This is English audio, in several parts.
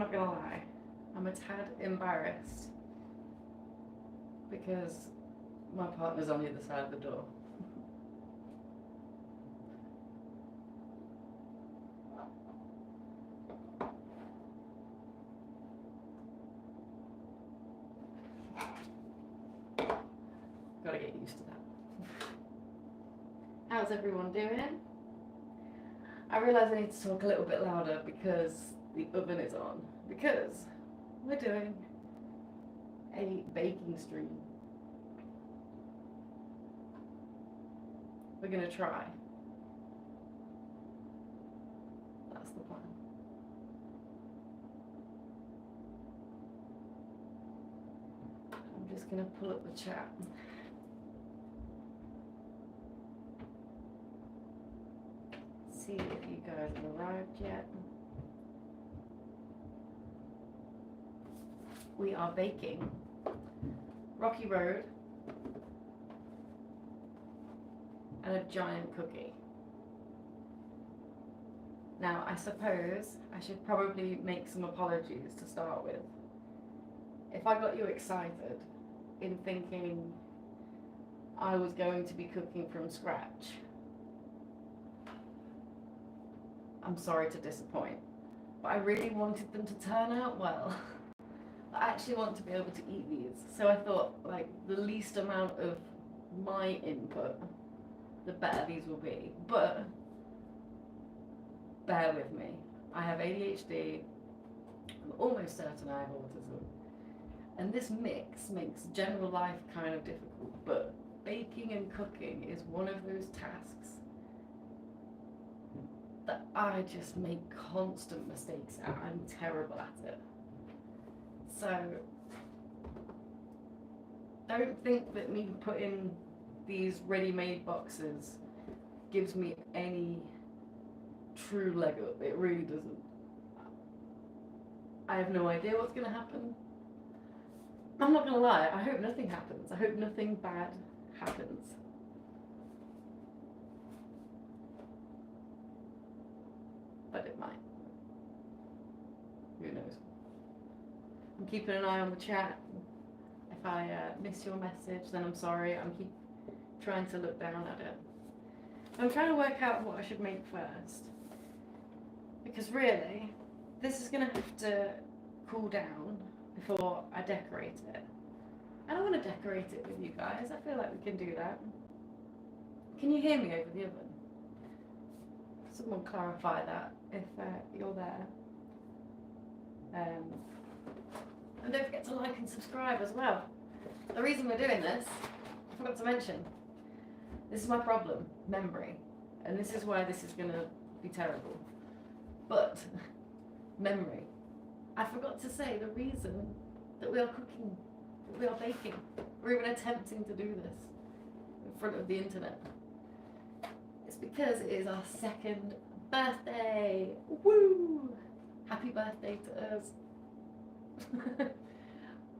not gonna lie, I'm a tad embarrassed because my partner's on the other side of the door. Gotta get used to that. How's everyone doing? I realise I need to talk a little bit louder because the oven is on. Because we're doing a baking stream. We're gonna try. That's the plan. I'm just gonna pull up the chat. See if you guys have arrived yet. We are baking Rocky Road and a giant cookie. Now, I suppose I should probably make some apologies to start with. If I got you excited in thinking I was going to be cooking from scratch, I'm sorry to disappoint, but I really wanted them to turn out well. I actually want to be able to eat these, so I thought, like, the least amount of my input, the better these will be. But bear with me. I have ADHD. I'm almost certain I have autism. And this mix makes general life kind of difficult, but baking and cooking is one of those tasks that I just make constant mistakes at. I'm terrible at it. So don't think that me putting these ready-made boxes gives me any true leg up. It really doesn't. I have no idea what's going to happen. I'm not going to lie, I hope nothing happens. I hope nothing bad happens. But it might. Who knows? I'm keeping an eye on the chat. If I miss your message, then I'm sorry. I'm keep trying to look down at it. I'm trying to work out what I should make first. Because really, this is going to have to cool down before I decorate it. I don't want to decorate it with you guys. I feel like we can do that. Can you hear me over the oven? Someone clarify that if you're there. And don't forget to like and subscribe as well. The reason we're doing this, I forgot to mention, this is my problem, memory. And this is why this is going to be terrible. But, memory. I forgot to say the reason that we are cooking, that we are baking, we're even attempting to do this in front of the internet. It's because it is our second birthday. Woo! Happy birthday to us.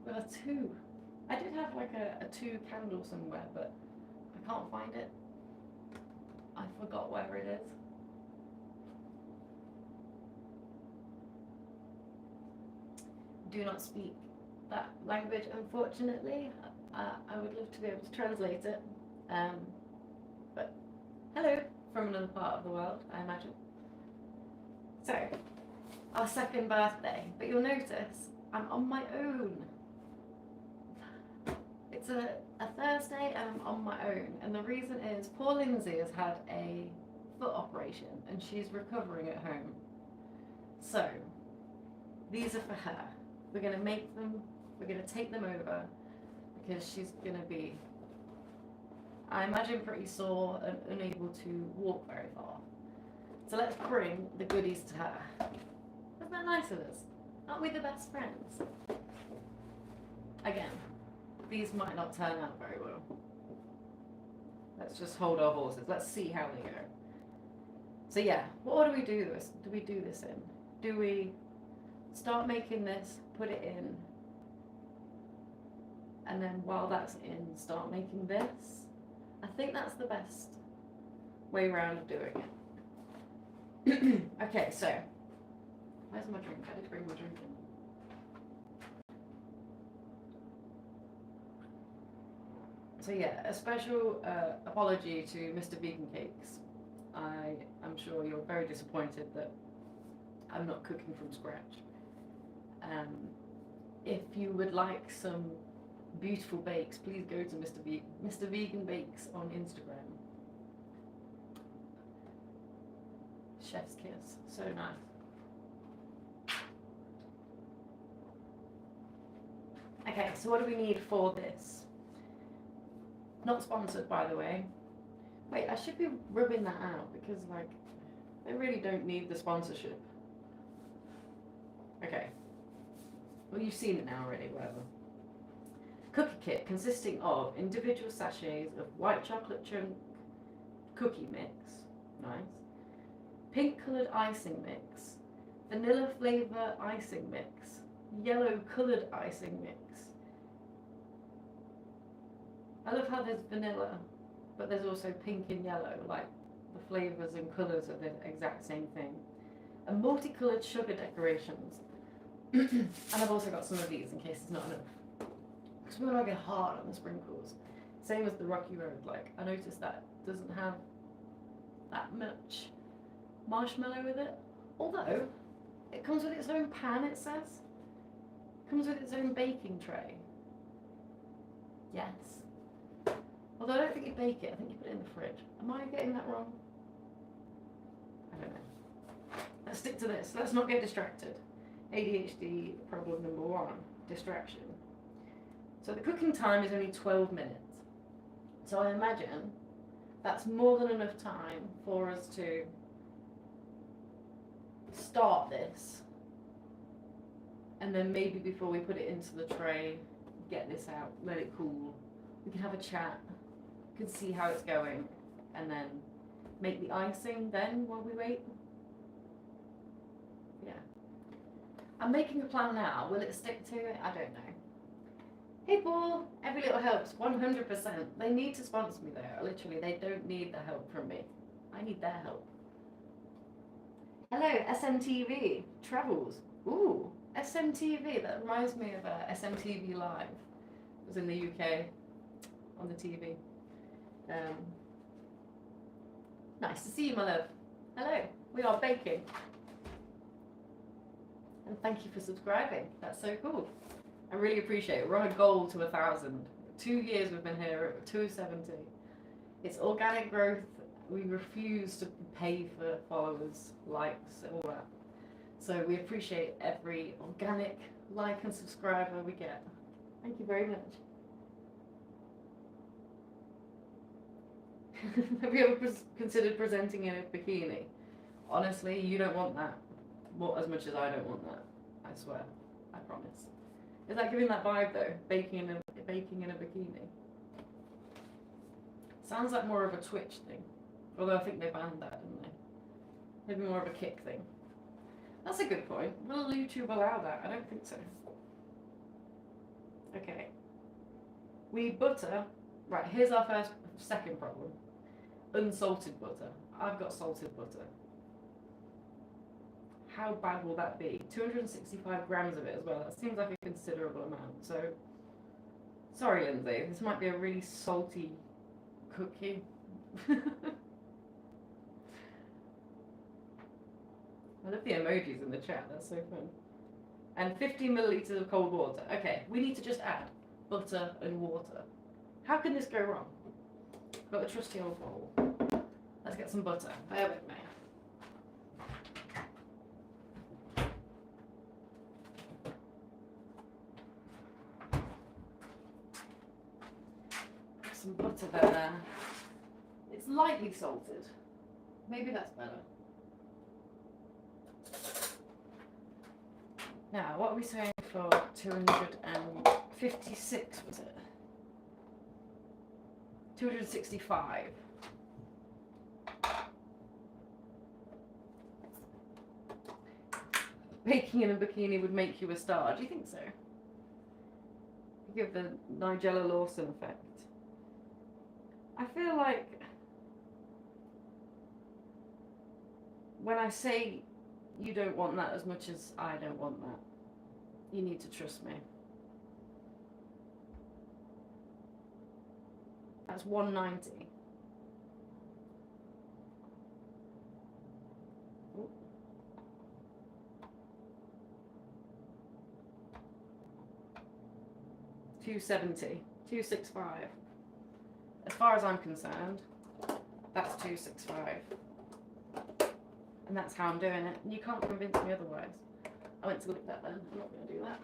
We are two. I did have like a 2 candle somewhere, but I can't find it. I forgot where it is. Do not speak that language, unfortunately. I would love to be able to translate it. But hello from another part of the world, I imagine. So, our second birthday. But you'll notice I'm on my own. It's a Thursday and I'm on my own. And the reason is poor Lindzi has had a foot operation and she's recovering at home. So, these are for her. We're going to make them, we're going to take them over because she's going to be, I imagine, pretty sore and unable to walk very far. So let's bring the goodies to her. Isn't that nice of us? Aren't we the best friends? Again, these might not turn out very well. Let's just hold our horses. Let's see how they go. So yeah, what do we do this in? Do we start making this, put it in, and then while that's in, start making this? I think that's the best way around of doing it. Okay, so Where's my drink? I did bring my drink in. So yeah, a special apology to Mr. Vegan Cakes. I'm sure you're very disappointed that I'm not cooking from scratch. If you would like some beautiful bakes, please go to Mr. Vegan Bakes on Instagram. Chef's kiss, so nice. Okay, so what do we need for this? Not sponsored, by the way. Wait, I should be rubbing that out because, like, they really don't need the sponsorship. Okay. Well, you've seen it now already, whatever. Cookie kit consisting of individual sachets of white chocolate chunk cookie mix, nice. Pink coloured icing mix, vanilla flavour icing mix, yellow coloured icing mix. I love how there's vanilla, but there's also pink and yellow, like the flavours and colours are the exact same thing. And multicoloured sugar decorations. And I've also got some of these in case it's not enough. Because we're going to get hard on the sprinkles. Same as the Rocky Road, like, I noticed that doesn't have that much marshmallow with it. Although, it comes with its own pan, it says. It comes with its own baking tray. Yes. Although I don't think you bake it, I think you put it in the fridge. Am I getting that wrong? I don't know. Let's stick to this. Let's not get distracted. ADHD problem number 1, distraction. So the cooking time is only 12 minutes. So I imagine that's more than enough time for us to start this. And then maybe before we put it into the tray, get this out, let it cool. We can have a chat, we can see how it's going, and then make the icing then while we wait. Yeah. I'm making a plan now. Will it stick to it? I don't know. Hey Paul, every little helps, 100%. They need to sponsor me though. Literally, they don't need the help from me. I need their help. Hello, SMTV, Travels. Ooh, SMTV, that reminds me of SMTV Live. It was in the UK, on the TV. Nice to see you, my love. Hello, we are baking. And thank you for subscribing. That's so cool. I really appreciate it. We're on a goal to 1,000. 2 years we've been here at 270. It's organic growth. We refuse to pay for followers, likes, all that. So we appreciate every organic like and subscriber we get. Thank you very much. Have you ever considered presenting in a bikini? Honestly, you don't want that. Well, as much as I don't want that. I swear. I promise. Is that giving that vibe though? Baking in a bikini? Sounds like more of a Twitch thing. Although I think they banned that, didn't they? Maybe more of a kick thing. That's a good point. Will YouTube allow that? I don't think so. Okay. We butter. Right, here's our second problem. Unsalted butter. I've got salted butter. How bad will that be? 265 grams of it as well. That seems like a considerable amount. So, sorry, Lindsay. This might be a really salty cookie. I love the emojis in the chat. That's so fun. And 50 milliliters of cold water. Okay, we need to just add butter and water. How can this go wrong? Got a trusty old bowl. Let's get some butter. Bear with me. Some butter there. It's lightly salted. Maybe that's better. Now, what are we saying for 256, was it? 265. Baking in a bikini would make you a star. Do you think so? You give the Nigella Lawson effect. I feel like when I say you don't want that as much as I don't want that. You need to trust me. That's 190. Ooh. $270, $265. As far as I'm concerned, that's $265. And that's how I'm doing it. And you can't convince me otherwise. I went to look at that then. I'm not going to do that.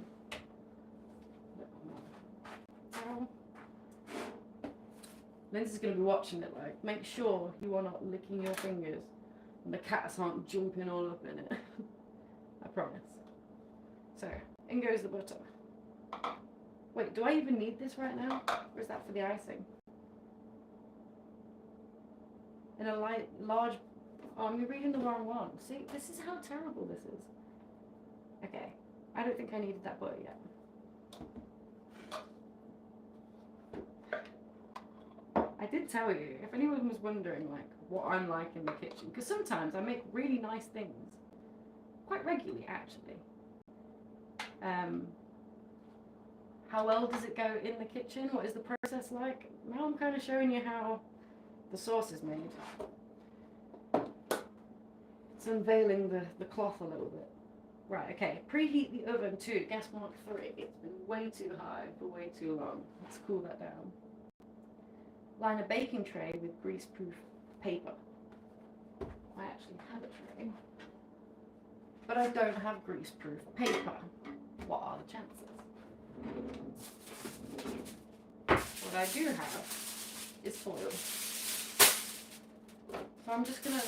Lindsay's going to be watching it, like, make sure you are not licking your fingers and the cats aren't jumping all up in it. I promise. So, in goes the butter. Wait, do I even need this right now? Or is that for the icing? In a large... Oh, I'm reading the wrong one. See, this is how terrible this is. Okay, I don't think I needed that butter yet. I did tell you, if anyone was wondering, like, what I'm like in the kitchen, because sometimes I make really nice things. Quite regularly, actually. How well does it go in the kitchen? What is the process like? Now I'm kind of showing you how the sauce is made. It's unveiling the cloth a little bit. Right, okay. Preheat the oven to gas mark 3. It's been way too high for way too long. Let's cool that down. Line a baking tray with grease-proof paper. I actually have a tray, but I don't have grease-proof paper. What are the chances? What I do have is foil. So I'm just going to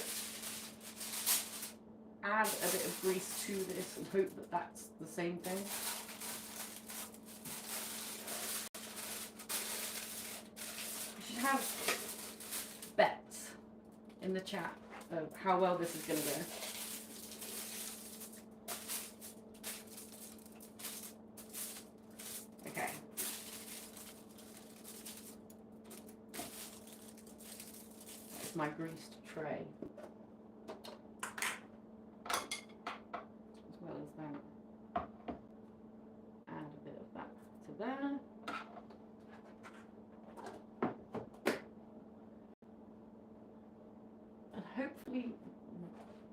add a bit of grease to this and hope that that's the same thing. You should have bets in the chat of how well this is going to go. Okay. That's my greased tray. That. Add a bit of that to there. And hopefully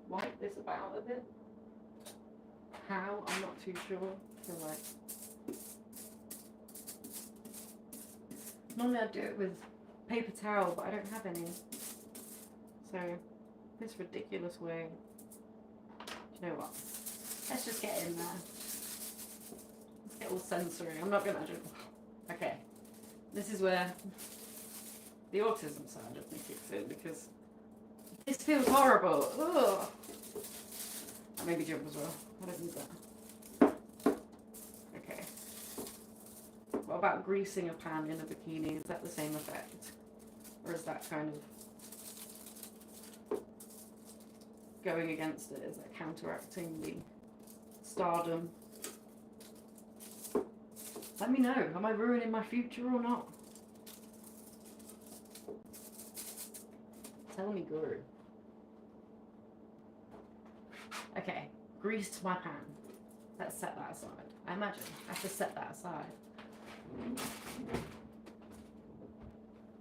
wipe this about a bit. How? I'm not too sure. Feel like normally I'd do it with paper towel, but I don't have any. So this ridiculous way. Do you know what? Let's just get in there. Let's get all sensory. I'm not going to... Okay. This is where the autism side of me kicks in, because this feels horrible. Ugh. That maybe jump as well. I don't need that. Okay. What about greasing a pan in a bikini? Is that the same effect? Or is that kind of going against it? Is that counteracting the stardom? Let me know. Am I ruining my future or not? Tell me, guru. Okay, greased my pan. Let's set that aside. I imagine I have to set that aside.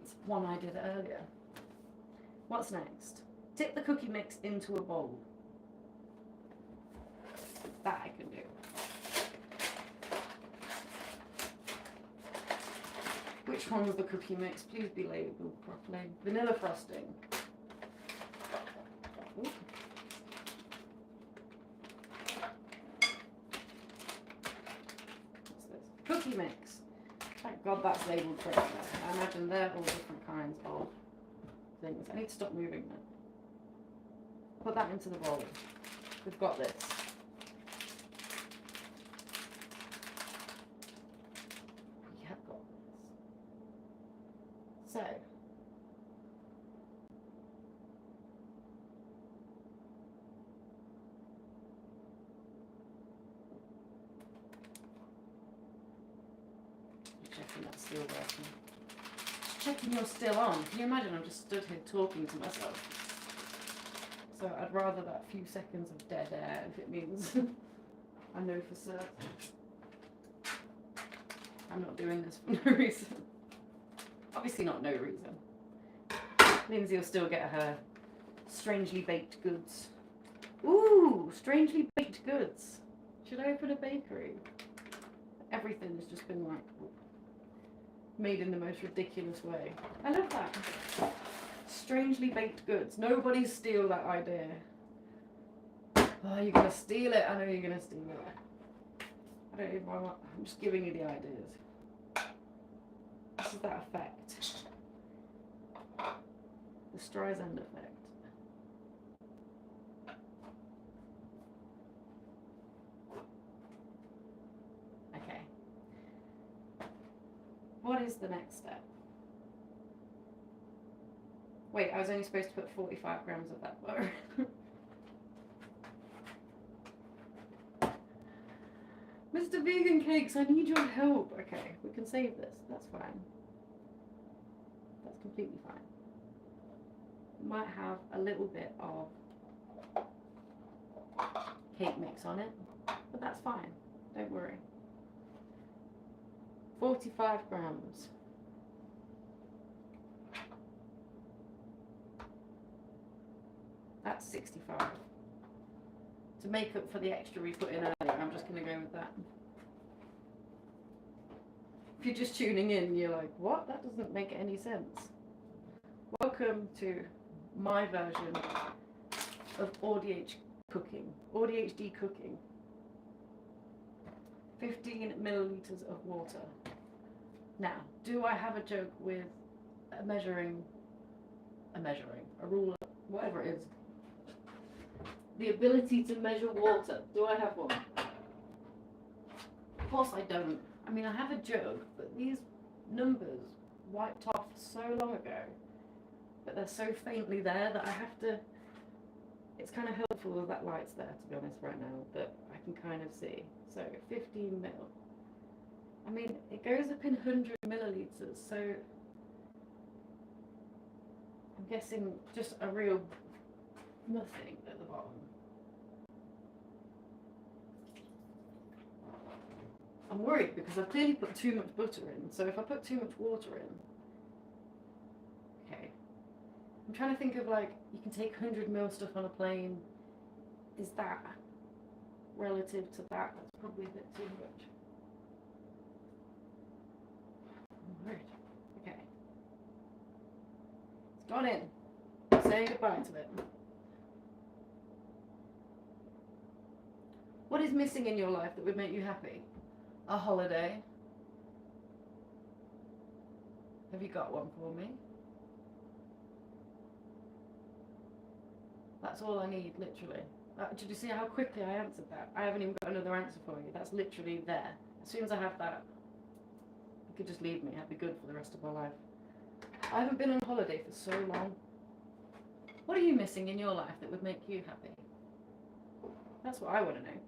It's one I did earlier. What's next? Tip the cookie mix into a bowl. That I can do. Which one of the cookie mix? Please be labelled properly. Vanilla frosting. Ooh. What's this? Cookie mix. Thank God that's labelled correctly. I imagine they're all different kinds of things. I need to stop moving that. Put that into the bowl. We've got this. We have got this. So, checking that's still working. Just checking you're still on. Can you imagine I'm just stood here talking to myself? So So I'd rather that few seconds of dead air if it means I know for certain. I'm not doing this for no reason. Obviously not no reason. Lindsay will still get her strangely baked goods. Ooh, strangely baked goods. Should I open a bakery? Everything has just been like made in the most ridiculous way. I love that. Strangely baked goods. Nobody steal that idea. Oh, you're gonna steal it. I know you're gonna steal it. I don't even want. I'm just giving you the ideas. This is that effect. The Streisand effect. Okay. What is the next step? Wait, I was only supposed to put 45 grams of that butter. Mr. Vegan Cakes, I need your help. Okay, we can save this. That's fine. That's completely fine. Might have a little bit of cake mix on it, but that's fine. Don't worry. 45 grams. That's 65. To make up for the extra we put in earlier, I'm just going to go with that. If you're just tuning in, you're like, what? That doesn't make any sense. Welcome to my version of AuDHD cooking. 15 milliliters of water. Now, do I have a joke with a ruler, whatever it is? The ability to measure water. Do I have one? Of course I don't. I mean, I have a jug, but these numbers wiped off so long ago, but they're so faintly there that I have to. It's kind of helpful that that light's there, to be honest, right now, that I can kind of see. So 15 mil. I mean, it goes up in 100 milliliters, so I'm guessing just a real nothing at the bottom. I'm worried because I've clearly put too much butter in, so if I put too much water in, okay. I'm trying to think of, like, you can take 100 ml stuff on a plane. Is that relative to that? That's probably a bit too much. I'm worried. Okay. It's gone in. Saying goodbye to it. What is missing in your life that would make you happy? A holiday. Have you got one for me? That's all I need, literally. Did you see how quickly I answered that? I haven't even got another answer for you. That's literally there. As soon as I have that, you could just leave me. I'd be good for the rest of my life. I haven't been on holiday for so long. What are you missing in your life that would make you happy? That's what I want to know.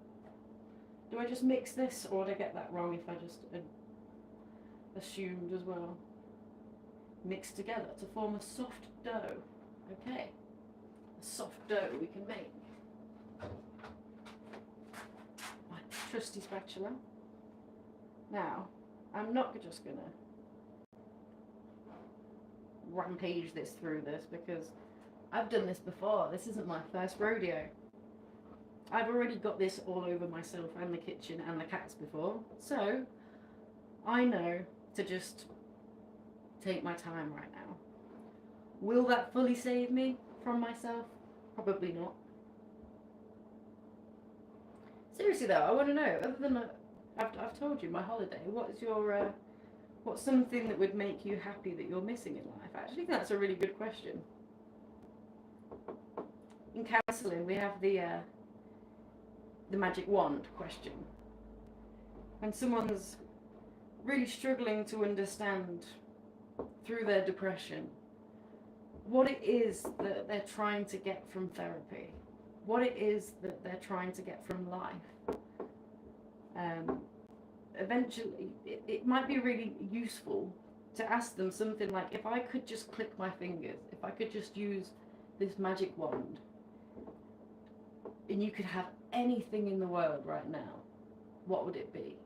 Do I just mix this, or would I get that wrong if I just assumed as well? Mix together to form a soft dough. Okay. A soft dough we can make. My trusty spatula. Now, I'm not just going to rampage this through this because I've done this before. This isn't my first rodeo. I've already got this all over myself and the kitchen and the cats before, so I know to just take my time right now. Will that fully save me from myself? Probably not. Seriously though, I want to know, other than I've told you my holiday, what's your what's something that would make you happy that you're missing in life? I actually think that's a really good question. In counselling, we have the magic wand question. When someone's really struggling to understand through their depression what it is that they're trying to get from therapy, what it is that they're trying to get from life, eventually it might be really useful to ask them something like, if I could just click my fingers, if I could just use this magic wand, and you could have anything in the world right now, what would it be?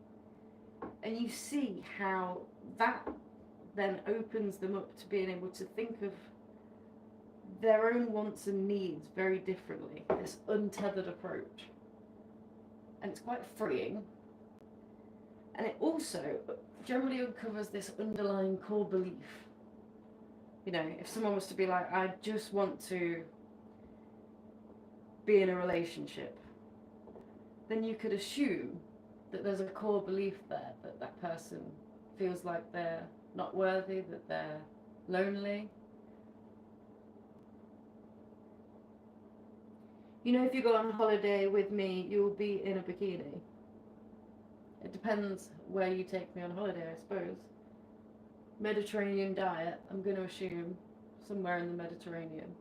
And you see how that then opens them up to being able to think of their own wants and needs very differently, this untethered approach. And it's quite freeing. And it also generally uncovers this underlying core belief. You know, if someone was to be like, I just want to be in a relationship, then you could assume that there's a core belief there that that person feels like they're not worthy, that they're lonely. You know, if you go on holiday with me, you'll be in a bikini. It depends where you take me on holiday, I suppose. Mediterranean diet, I'm going to assume somewhere in the Mediterranean.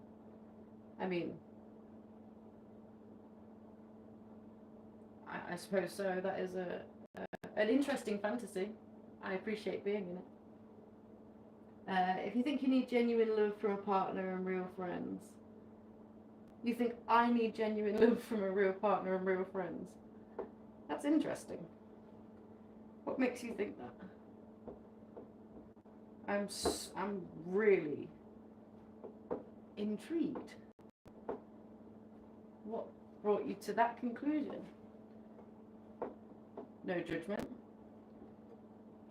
I mean, I suppose so. That is an interesting fantasy. I appreciate being in it. If you think you need genuine love from a partner and real friends, you think I need genuine love from a real partner and real friends. That's interesting. What makes you think that? I'm really intrigued. What brought you to that conclusion? No judgment.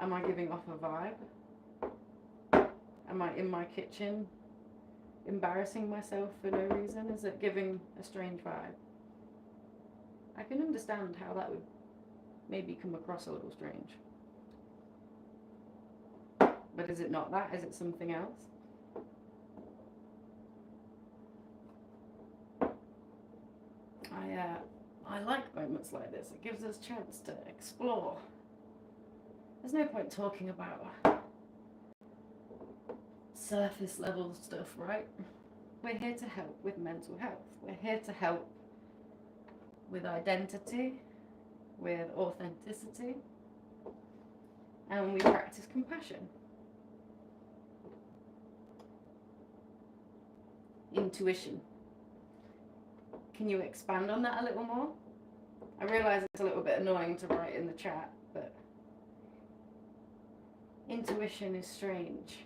Am I giving off a vibe? Am I in my kitchen embarrassing myself for no reason? Is it giving a strange vibe? I can understand how that would maybe come across a little strange. But is it not that? Is it something else? I like moments like this. It gives us a chance to explore. There's no point talking about surface level stuff, right? We're here to help with mental health. We're here to help with identity, with authenticity, and we practice compassion. Intuition. Can you expand on that a little more? I realise it's a little bit annoying to write in the chat, but intuition is strange.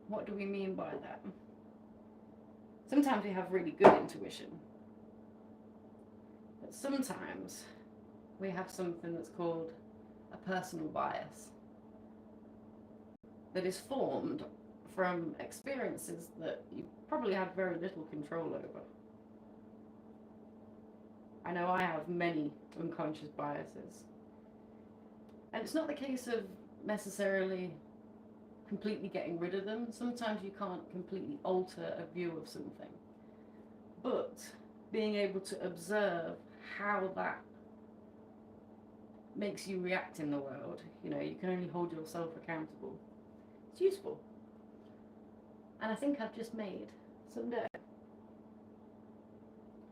What do we mean by that? Sometimes we have really good intuition, but sometimes we have something that's called a personal bias that is formed from experiences that you probably had very little control over. I know I have many unconscious biases. And it's not the case of necessarily completely getting rid of them. Sometimes you can't completely alter a view of something. But being able to observe how that makes you react in the world, you know, you can only hold yourself accountable. It's useful. And I think I've just made some day.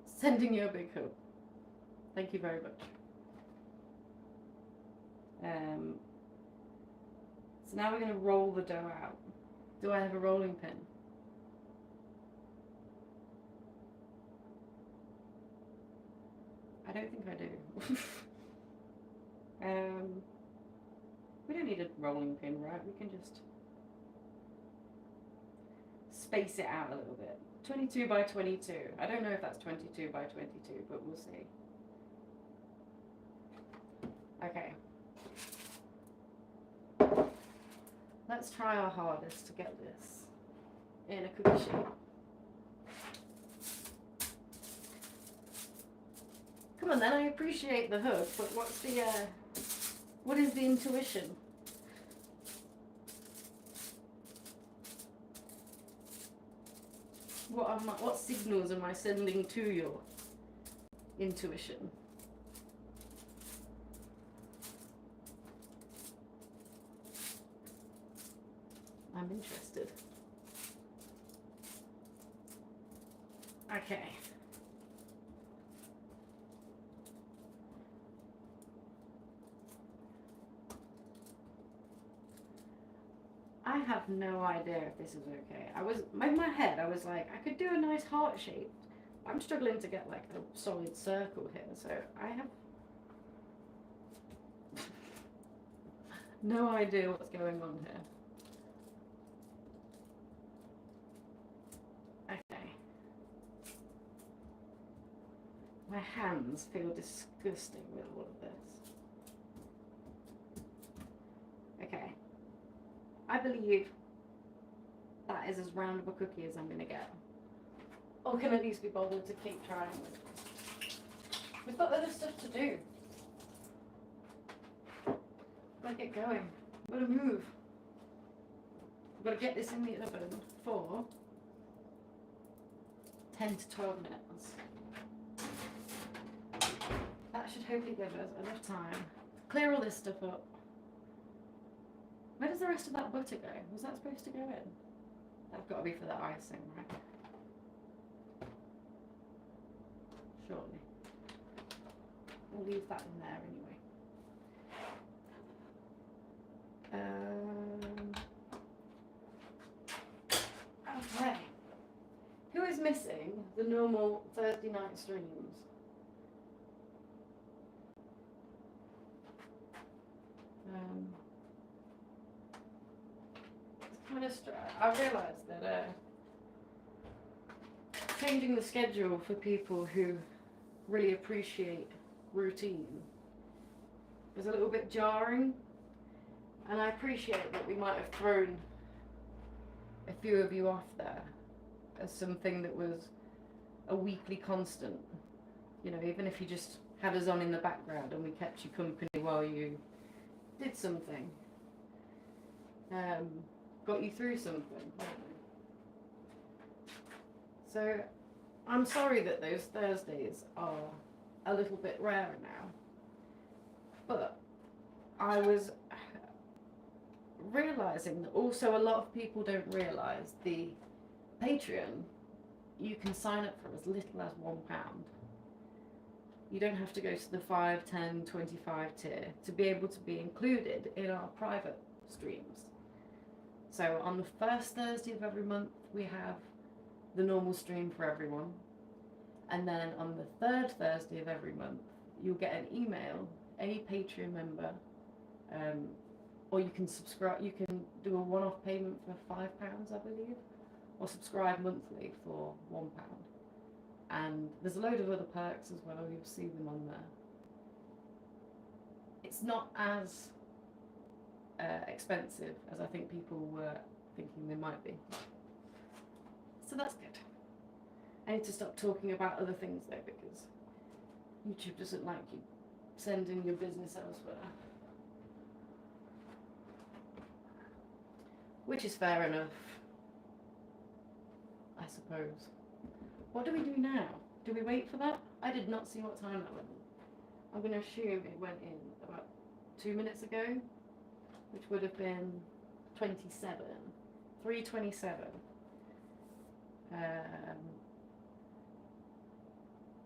Sending you a big hug. Thank you very much. So now we're going to roll the dough out. Do I have a rolling pin? I don't think I do. We don't need a rolling pin, right? We can just space it out a little bit. 22 by 22. I don't know if that's 22 by 22, but we'll see. Okay. Let's try our hardest to get this in a cookie sheet. Come on then, I appreciate the hug, but what is the intuition? What signals am I sending to your intuition? I'm interested. Okay. I have no idea if this is okay. In my head, I was like, I could do a nice heart shape, I'm struggling to get like a solid circle here, so I have no idea what's going on here. Okay. My hands feel disgusting with all of this. Okay. I believe that is as round of a cookie as I'm going to get. Or can at least be bothered to keep trying. We've got other stuff to do. Gotta get going. Gotta move. We've got to get this in the oven for 10 to 12 minutes. That should hopefully give us enough time. Clear all this stuff up. Where does the rest of that butter go? Was that supposed to go in? That's got to be for the icing, right? Surely. We'll leave that in there anyway. Okay. Who is missing the normal Thursday night streams? It's kind of I realised that changing the schedule for people who really appreciate routine is a little bit jarring, and I appreciate that we might have thrown a few of you off there as something that was a weekly constant. You know, even if you just had us on in the background and we kept you company while you did something, got you through something. So I'm sorry that those Thursdays are a little bit rarer now, but I was realising that also a lot of people don't realise the Patreon, you can sign up for as little as £1. You don't have to go to the 5, 10, 25 tier to be able to be included in our private streams. So on the first Thursday of every month we have the normal stream for everyone, and then on the third Thursday of every month you'll get an email, any Patreon member, or you can subscribe, you can do a one-off payment for £5 I believe, or subscribe monthly for £1. And there's a load of other perks as well, you'll see them on there. It's not as expensive as I think people were thinking they might be. So that's good. I need to stop talking about other things though, because YouTube doesn't like you sending your business elsewhere. Which is fair enough, I suppose. What do we do now? Do we wait for that? I did not see what time that went in. I'm going to assume it went in about 2 minutes ago, which would have been 27. 3:27.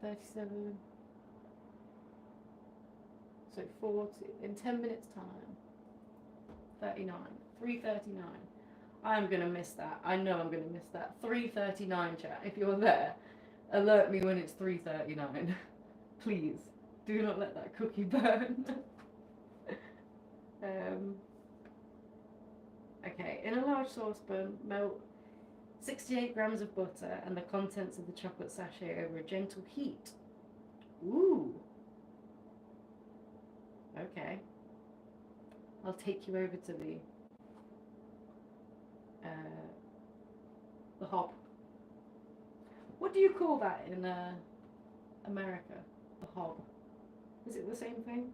37. So 40, in 10 minutes time. 39. 3:39. I'm going to miss that. I know I'm going to miss that. 3:39 chat. If you're there, alert me when it's 3:39. Please, do not let that cookie burn. Okay, in a large saucepan, melt 68 grams of butter and the contents of the chocolate sachet over a gentle heat. Ooh. Okay. I'll take you over to the hob. What do you call that in America? The hob. Is it the same thing?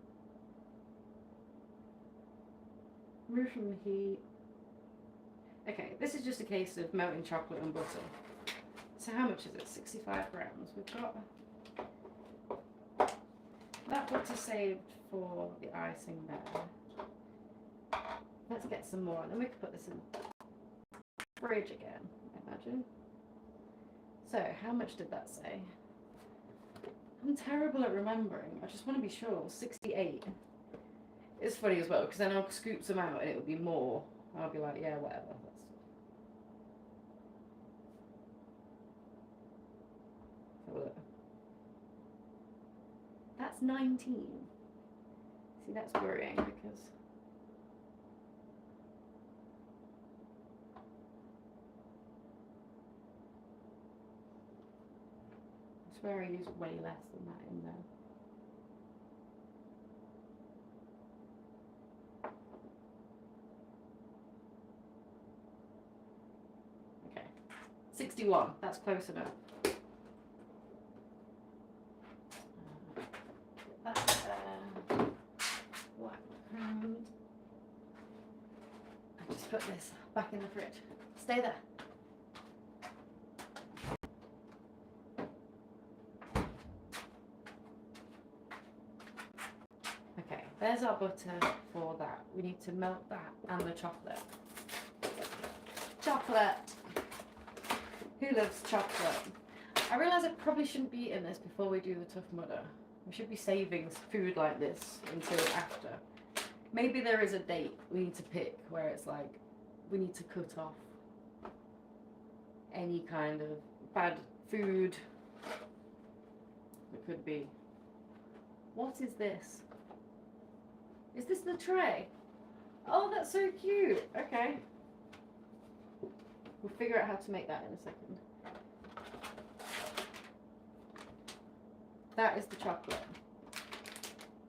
Remove from the heat. Okay, this is just a case of melting chocolate and butter. So how much is it? 65 grams. We've got that butter saved for the icing there. Let's get some more, and then we can put this in the fridge again, I imagine. So, how much did that say? I'm terrible at remembering. I just want to be sure. 68. It's funny as well, because then I'll scoop some out and it will be more. I'll be like, yeah, whatever. Let's have a That's 19. See, that's worrying because I swear I used way less than that in there. Okay, 61, that's close enough. I just put this back in the fridge. Stay there. Okay, there's our butter for that. We need to melt that and the chocolate. Chocolate! Who loves chocolate? I realise I probably shouldn't be eating this before we do the Tough Mudder. We should be saving food like this until after. Maybe there is a date we need to pick where it's like we need to cut off any kind of bad food. It could be. What is this? Is this the tray? Oh, that's so cute. Okay. We'll figure out how to make that in a second. That is the chocolate.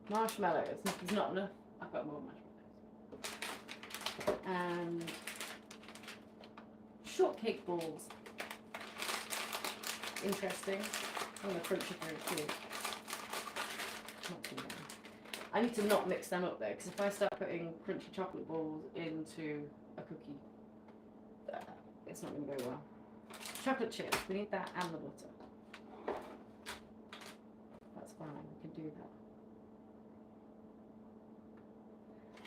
Marshmallows. There's not enough. I've got more marshmallows. And shortcake balls. Interesting. I'm going to crunch it through too. Not too bad. I need to not mix them up though, because if I start putting crunchy chocolate balls into a cookie, it's not going to go well. Chocolate chips. We need that and the butter. Fine, we can do that.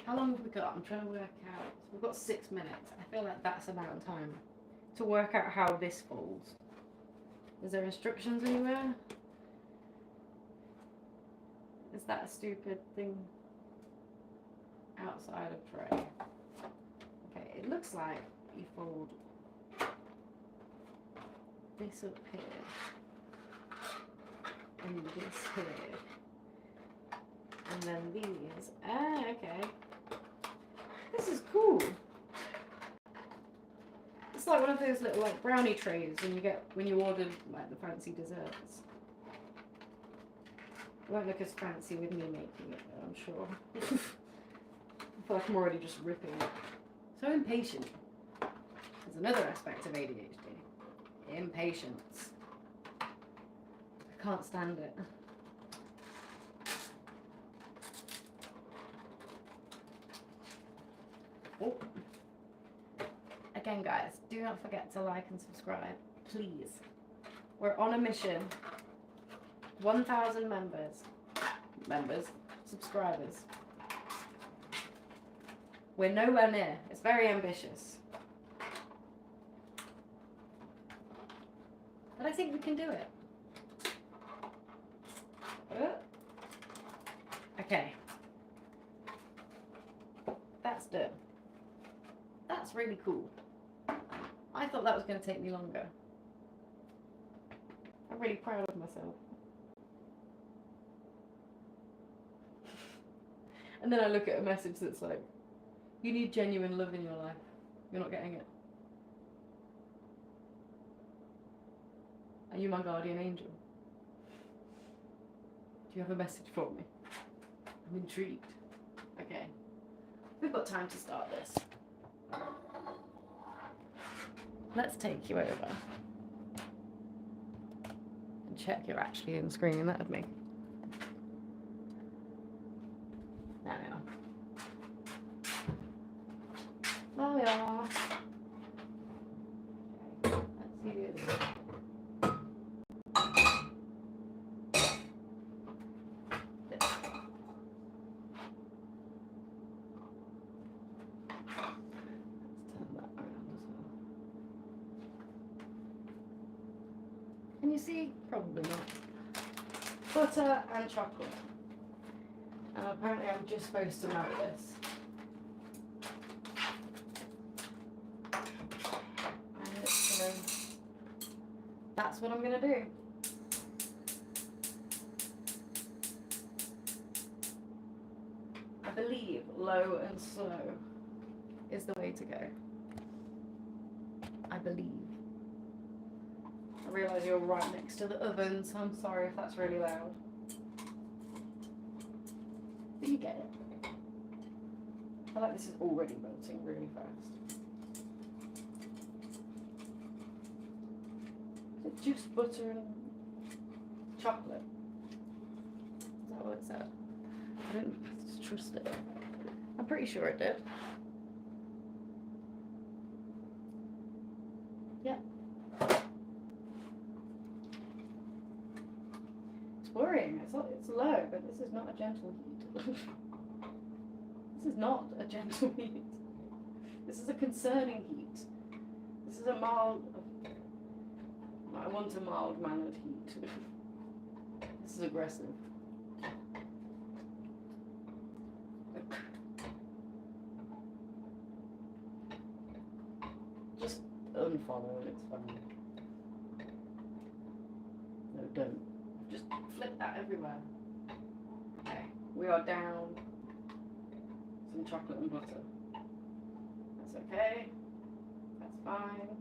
How long have we got? I'm trying to work out. So we've got 6 minutes. I feel like that's about time to work out how this folds. Is there instructions anywhere? Is that a stupid thing outside of tray? Okay, it looks like you fold this up here. And this here, and then these. Ah, okay. This is cool. It's like one of those little like brownie trays when you order like the fancy desserts. It won't look as fancy with me making it, though, I'm sure. I feel like I'm already just ripping it. So impatient. There's another aspect of ADHD. Impatience. I can't stand it. Oh. Again, guys, do not forget to like and subscribe, please. We're on a mission. 1,000 subscribers. We're nowhere near. It's very ambitious. But I think we can do it. Okay. That's done. That's really cool. I thought that was going to take me longer. I'm really proud of myself. And then I look at a message that's like, you need genuine love in your life. You're not getting it. Are you my guardian angel? Do you have a message for me? I'm intrigued. Okay. We've got time to start this. Let's take you over and check you're actually in screen. That would make. There we are. There we are. Okay. Let's see the other one. Can you see? Probably not. Butter and chocolate. And apparently I'm just supposed to melt this. And it's gonna... That's what I'm gonna do. believe low and slow is the way to go. I believe. I realise you're right next to the oven, so I'm sorry if that's really loud. But you get it. I feel like this is already melting really fast. Is it just butter and chocolate? Is that what it said? I didn't trust it. I'm pretty sure it did. Yeah. It's worrying. It's low, but this is not a gentle heat. This is not a gentle heat. This is a concerning heat. This is a mild. I want a mild-mannered heat. This is aggressive. Just unfollow it, it's fine. No, don't. Just flip that everywhere. Okay, we are down some chocolate and butter. That's okay. That's fine.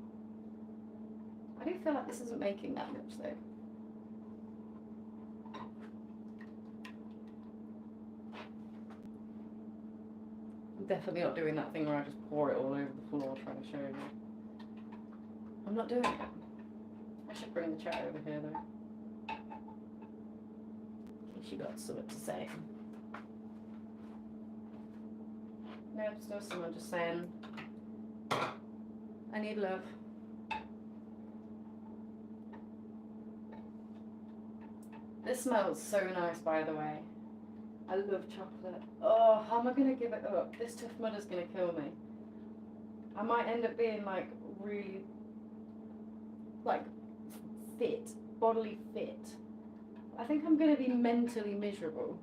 I do feel like this isn't making that much though. I'm definitely not doing that thing where I just pour it all over the floor trying to show you. I'm not doing it. I should bring the chat over here though. In case you got something to say. No, still someone just saying, I need love. This smells so nice, by the way. I love chocolate. Oh, how am I going to give it up? This Tough Mudder's going to kill me. I might end up being like really, like, fit, bodily fit. I think I'm going to be mentally miserable.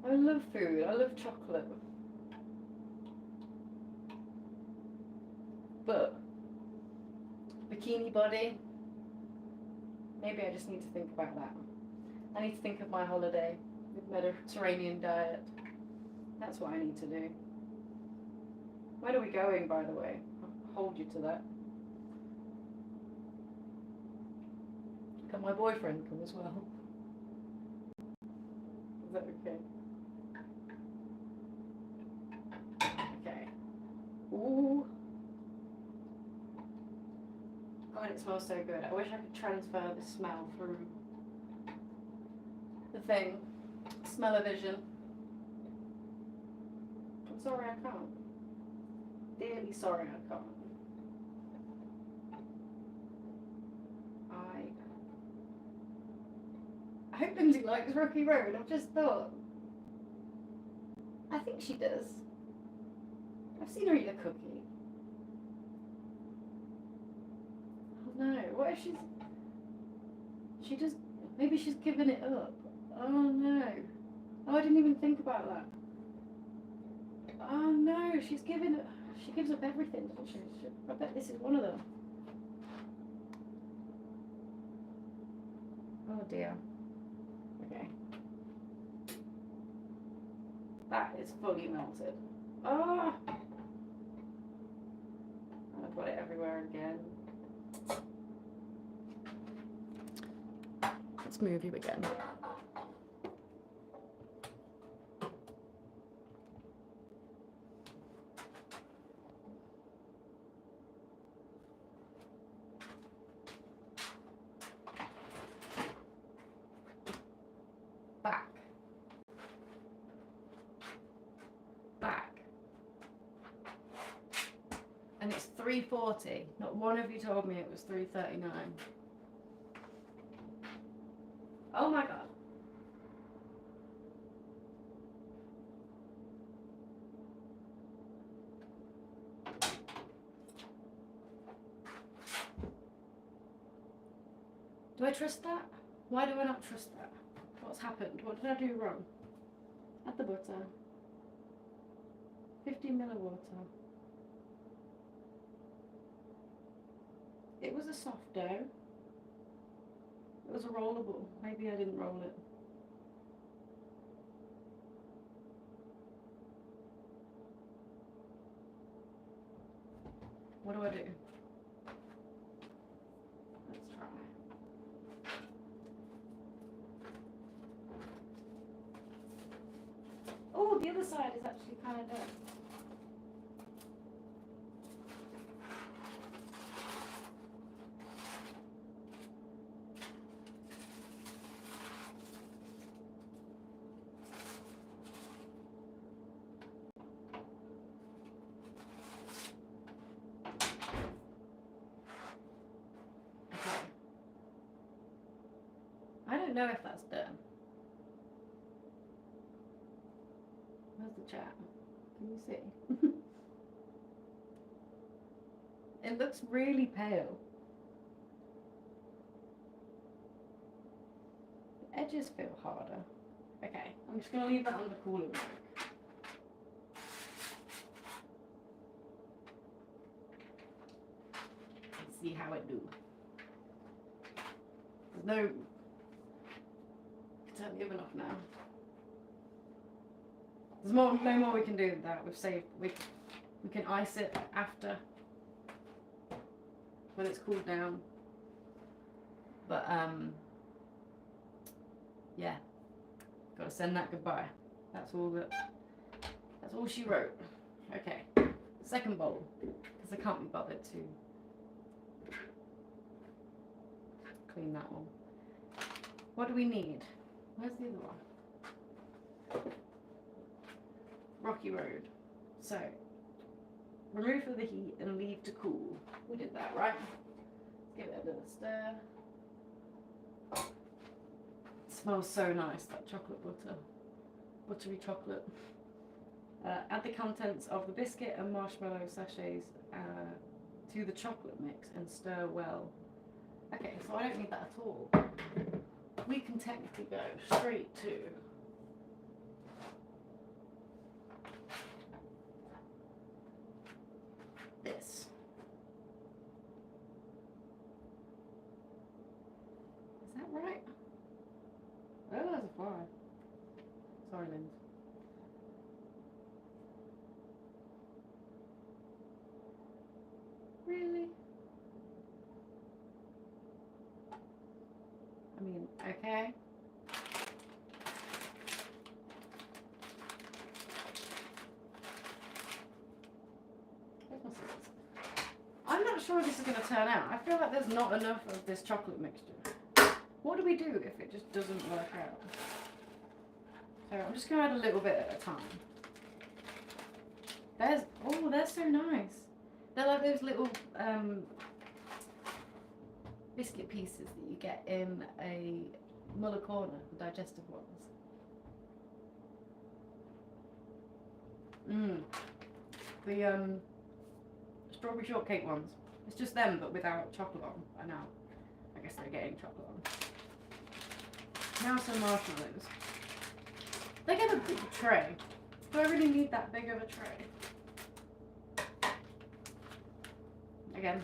I love food. I love chocolate. But bikini body, maybe I just need to think about that. I need to think of my holiday with Mediterranean diet. That's what I need to do. When are we going, by the way? I'll hold you to that. Can my boyfriend come as well? Is that okay? Okay. Ooh. God, it smells so good. I wish I could transfer the smell through the thing. Smell-o-vision. I'm sorry I can't. Dearly sorry I can't. I hope Lindsay likes Rocky Road. I've just thought. I think she does. I've seen her eat a cookie. Oh no, what if she just, maybe she's given it up. Oh no. Oh, I didn't even think about that. Oh no, she gives up everything, doesn't she? I bet this is one of them. Oh dear. Okay. That is fully melted. Oh! And I've got it everywhere again. Let's move you again. Back. Back. And it's 3:40. Not one of you told me it was 3:39. Oh my god. Do I trust that? Why do I not trust that? What's happened? What did I do wrong? Add the butter. 15 ml of water. It was a soft dough. It was a rollable. Maybe I didn't roll it. What do I do? Let's try. Oh, the other side is actually kind of done. I don't know if that's done. Where's the chat? Can you see? It looks really pale. The edges feel harder. Okay, I'm just going to leave that on the cooling rack. Let's see how it do. There's no... Turn the oven off now. There's no more we can do than that. We've saved. We can ice it after when it's cooled down. But yeah, got to send that goodbye. That's all she wrote. Okay, second bowl, because I can't be bothered to clean that one. What do we need? Where's the other one? Rocky road. So, remove from the heat and leave to cool. We did that, right? Give it a little stir. It smells so nice, that chocolate butter. Buttery chocolate. Add the contents of the biscuit and marshmallow sachets to the chocolate mix and stir well. Okay, so I don't need that at all. We can technically go straight to this. Is that right? Oh, there's a fly. Sorry, Lindzi. Really? I mean, okay. I'm not sure this is going to turn out. I feel like there's not enough of this chocolate mixture. What do we do if it just doesn't work out? So I'm just going to add a little bit at a time. Oh, they're so nice. They're like those little biscuit pieces that you get in a Muller corner, the digestive ones. The strawberry shortcake ones. It's just them, but without chocolate on. I know. I guess they're getting chocolate on. Now some marshmallows. They get a big tray. Do I really need that big of a tray? Again,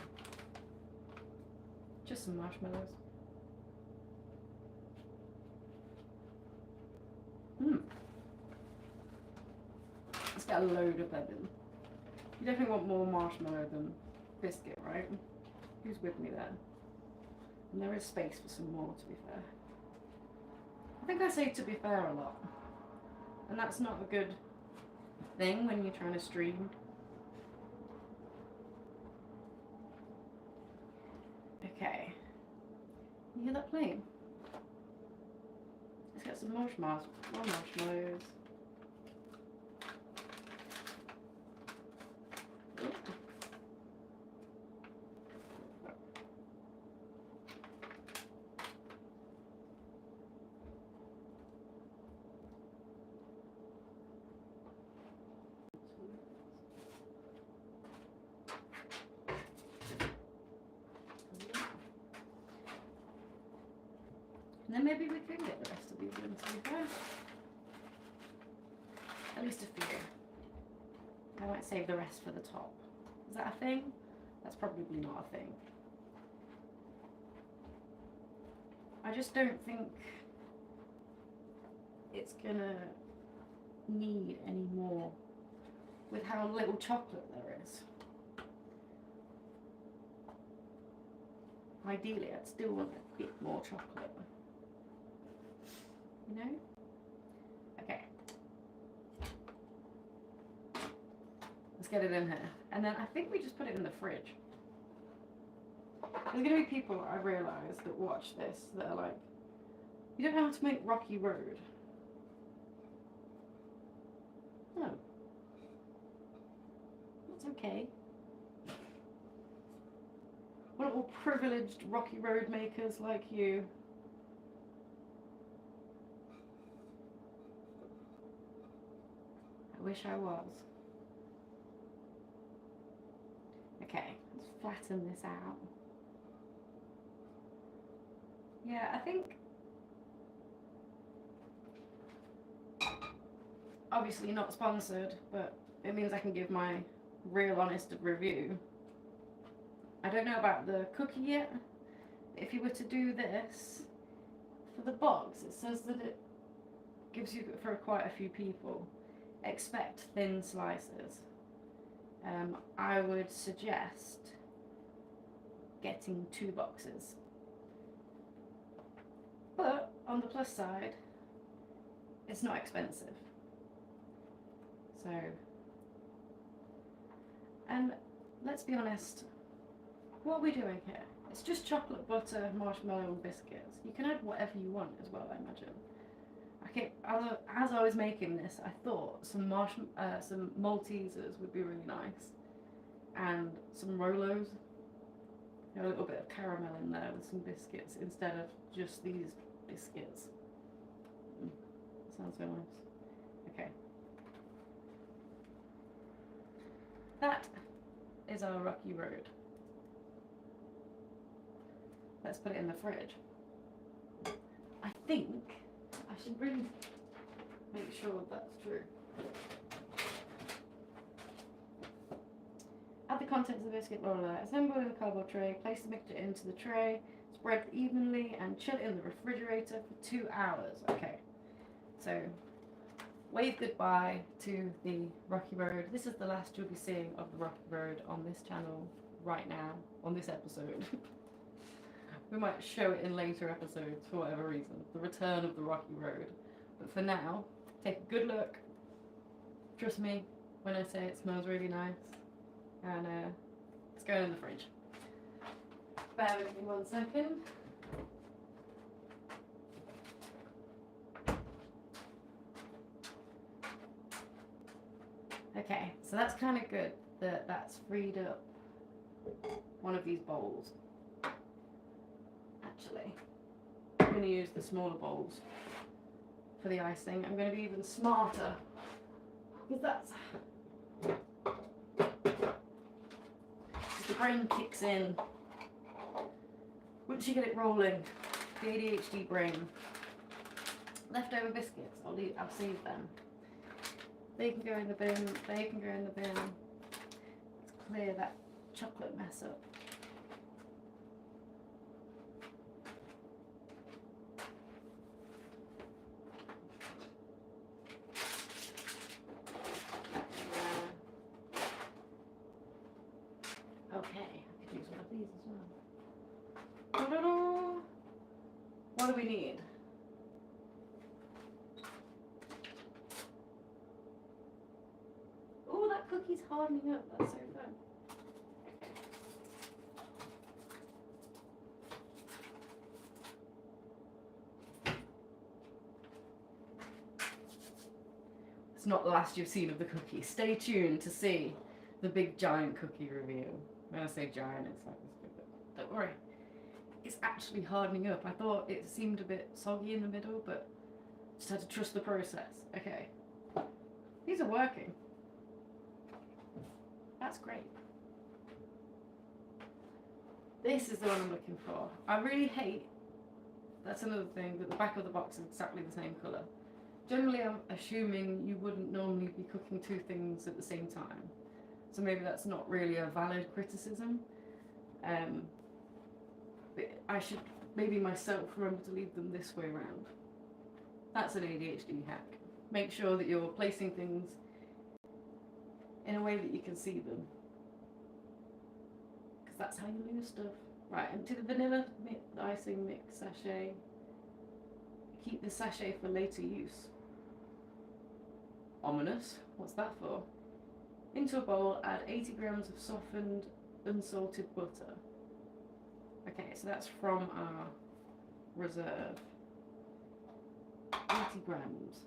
just some marshmallows. Let's get a load of them in. You definitely want more marshmallow than biscuit, right? Who's with me there? And there is space for some more, to be fair. I think I say to be fair a lot. And that's not a good thing when you're trying to stream. Okay. You hear that playing? Let's get some more marshmallows. And then maybe we can get the rest of these in, to be fair. At least a few. I might save the rest for the top. Is that a thing? That's probably not a thing. I just don't think it's gonna need any more with how little chocolate there is. ideally I'd still want a bit more chocolate. You know? Okay. Let's get it in here. And then I think we just put it in the fridge. There's going to be people, I realise, that watch this that are like, you don't know how to make Rocky Road. No. That's okay. We're not all privileged Rocky Road makers like you. I wish I was. Okay, let's flatten this out. Yeah, I think obviously not sponsored, but it means I can give my real honest review. I don't know about the cookie yet. If you were to do this for the box, it says that it gives you for quite a few people. Expect thin slices. I would suggest getting 2 boxes. But on the plus side, it's not expensive. So, and let's be honest, what are we doing here? It's just chocolate butter, marshmallow and biscuits. You can add whatever you want as well, I imagine. Okay, as I was making this, I thought some Maltesers would be really nice. And some Rolos. You know, a little bit of caramel in there with some biscuits instead of just these biscuits. Sounds so nice. Okay. That is our Rocky Road. Let's put it in the fridge. I think I should really make sure that's true. Add the contents of the biscuit roller. Assemble in a cardboard tray. Place the mixture into the tray. Spread evenly and chill it in the refrigerator for 2 hours. Okay, so wave goodbye to the Rocky Road. This is the last you'll be seeing of the Rocky Road on this channel right now, on this episode. We might show it in later episodes for whatever reason. The return of the Rocky Road. But for now, take a good look. Trust me when I say it smells really nice. And it's going in the fridge. Bear with me 1 second. Okay, so that's kind of good that that's freed up one of these bowls. Actually, I'm going to use the smaller bowls for the icing. I'm going to be even smarter because that's the brain kicks in once you get it rolling. The ADHD brain. Leftover biscuits, I'll save them. They can go in the bin. They can go in the bin. Let's clear that chocolate mess up. Okay, I could use one of these as well. What do we need? Oh, that cookie's hardening up. That's so fun. It's not the last you've seen of the cookie. Stay tuned to see the big giant cookie review. When I say giant, it's like this big, but don't worry. It's actually hardening up. I thought it seemed a bit soggy in the middle, but just had to trust the process. Okay. These are working. That's great. This is the one I'm looking for. I really hate, that's another thing, that the back of the box is exactly the same colour. Generally, I'm assuming you wouldn't normally be cooking 2 things at the same time. So maybe that's not really a valid criticism. But I should maybe myself remember to leave them this way around. That's an ADHD hack. Make sure that you're placing things in a way that you can see them. Because that's how you lose stuff. Right, empty the vanilla icing mix sachet. Keep the sachet for later use. Ominous. What's that for? Into a bowl, add 80 grams of softened, unsalted butter. Okay, so that's from our reserve. 80 grams.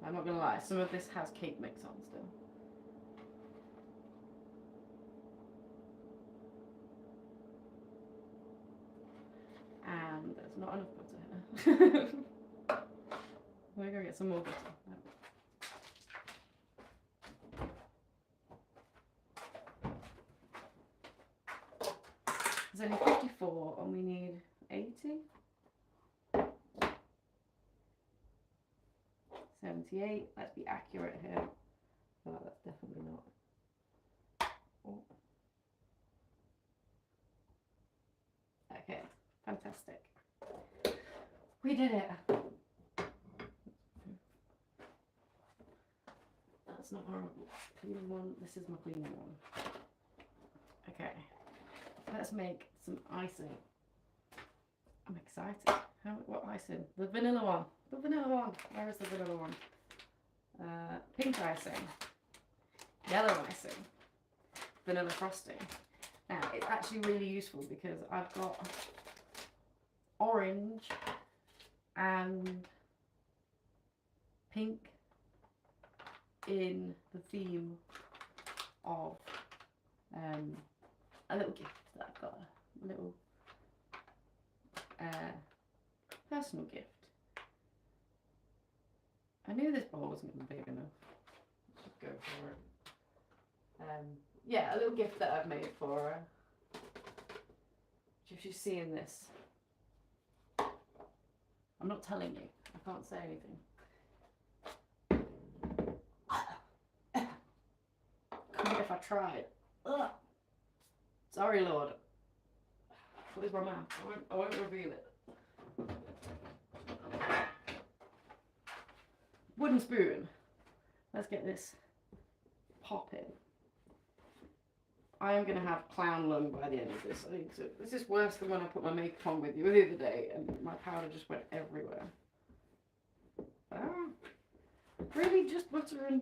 I'm not gonna lie, some of this has cake mix on still. And there's not enough butter here. We're gonna get some more butter. There's only 54 and we need 80. 78. Let's be accurate here. Oh, that's definitely not. Oh. Okay, fantastic. We did it. That's not horrible. Cleaning one. This is my cleaning one. Okay. Let's make some icing. I'm excited. What icing? The vanilla one. The vanilla one. Where is the vanilla one? Pink icing. Yellow icing. Vanilla frosting. Now, it's actually really useful because I've got orange and pink in the theme of a little gift that I've got, a little personal gift. I knew this bowl wasn't going to be big enough. Let's just go for it. Yeah, a little gift that I've made for her. If she's seeing this, I'm not telling you. I can't say anything. Could if I tried. Ugh. Sorry, Lord. What is my mouth? I won't reveal it. Wooden spoon. Let's get this popping. I am going to have clown lung by the end of this. This is worse than when I put my makeup on with you the other day and my powder just went everywhere. Really, just butter and...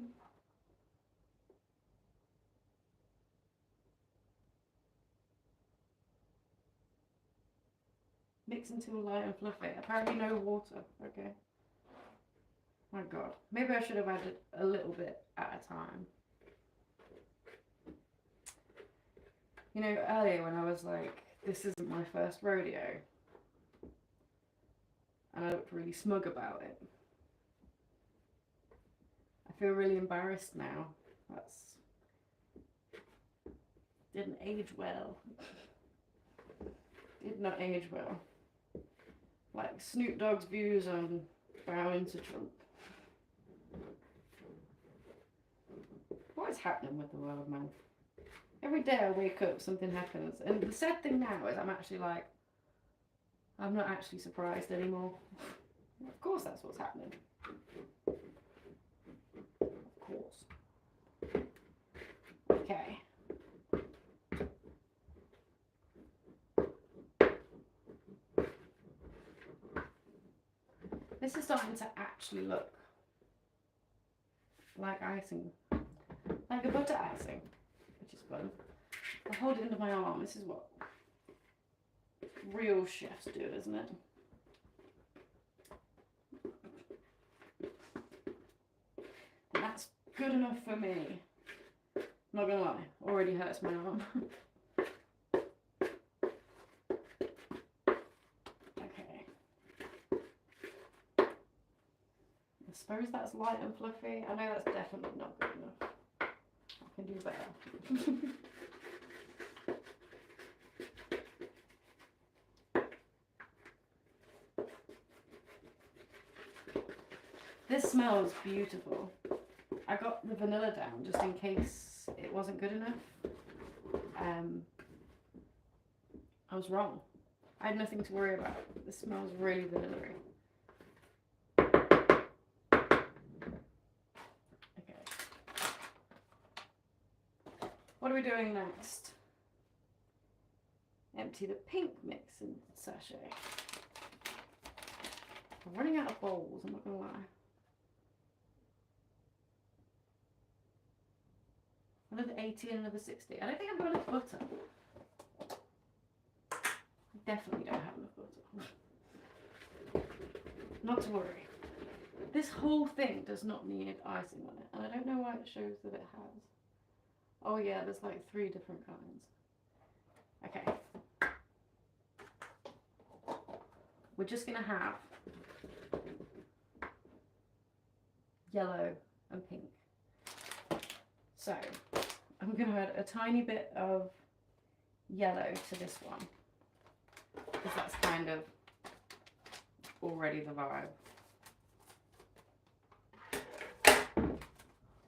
mix until light and fluffy. Apparently no water. Okay. My God. Maybe I should have added a little bit at a time. You know, earlier when I was like, this isn't my first rodeo, and I looked really smug about it. I feel really embarrassed now. Didn't age well. Did not age well. Like Snoop Dogg's views on bowing to Trump. What is happening with the world, man? Every day I wake up, something happens. And the sad thing now is I'm actually like, I'm not actually surprised anymore. Of course that's what's happening. Of course. Okay. This is starting to actually look like icing. Like a butter icing. Which is fun. I hold it under my arm. This is what real chefs do, isn't it? And that's good enough for me. Not gonna lie, already hurts my arm. Okay. I suppose that's light and fluffy. I know that's definitely not good enough. I can do better. This smells beautiful. I got the vanilla down just in case it wasn't good enough. I was wrong. I had nothing to worry about. This smells really vanilla-y. we doing next? Empty the pink mix in the sachet. I'm running out of bowls, I'm not gonna lie. Another 80 and another 60. I don't think I've got enough butter. I definitely don't have enough butter. Not to worry. This whole thing does not need icing on it, and I don't know why it shows that it has. Oh yeah, there's like 3 different kinds. Okay. We're just gonna have yellow and pink. So I'm gonna add a tiny bit of yellow to this one, because that's kind of already the vibe.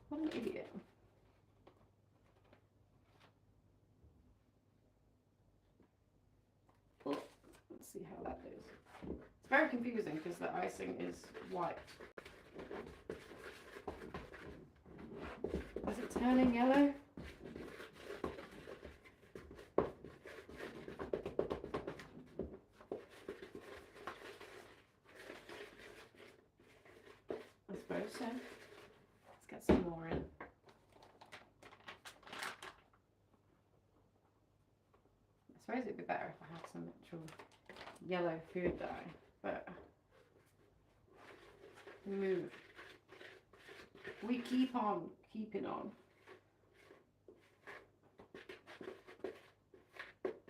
What an idiot. Oh, let's see how that goes. It's very confusing because the icing is white. Is it turning yellow? I suppose so. Let's get some more in. I suppose it'd be better if I had some actual yellow food dye, but we move. We keep on keeping on. Okay.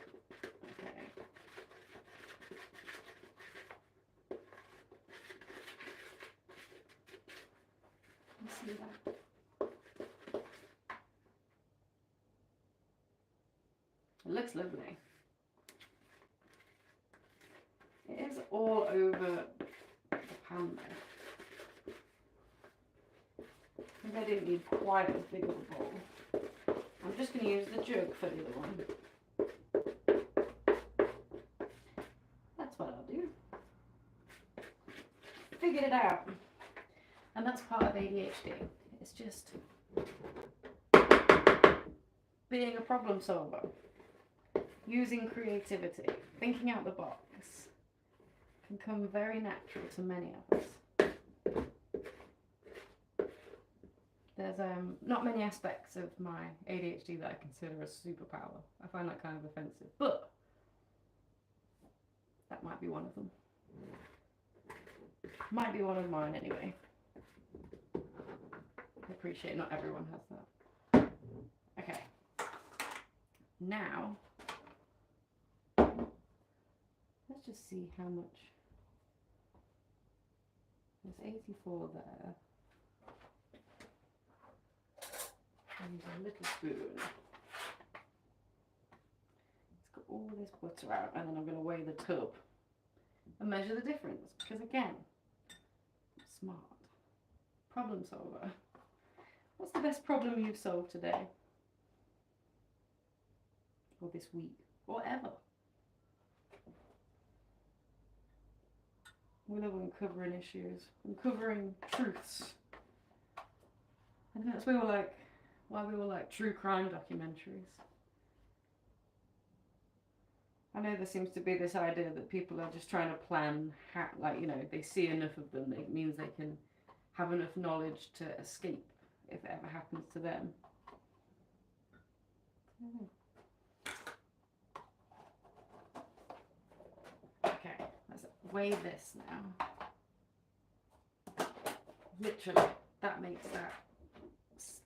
Let's see that. It looks lovely. It is all over the pan though. Maybe I didn't need quite as big of a bowl. I'm just going to use the jug for the other one. That's what I'll do. Figured it out. And that's part of ADHD. It's just being a problem solver. Using creativity. Thinking out the box. Can come very natural to many of us. There's not many aspects of my ADHD that I consider a superpower. I find that kind of offensive, but that might be one of them. Might be one of mine anyway. I appreciate not everyone has that. Okay. Now, let's just see how much. There's 84 there. Use a little spoon. Let's get all this butter out, and then I'm going to weigh the tub and measure the difference, because again, I'm smart. Problem solver. What's the best problem you've solved today? Or this week? Or ever? We love uncovering issues, uncovering truths. I think that's why we all like true crime documentaries. I know there seems to be this idea that people are just trying to plan, like, you know, they see enough of them, it means they can have enough knowledge to escape if it ever happens to them. Okay, let's weigh this now. Literally, that makes that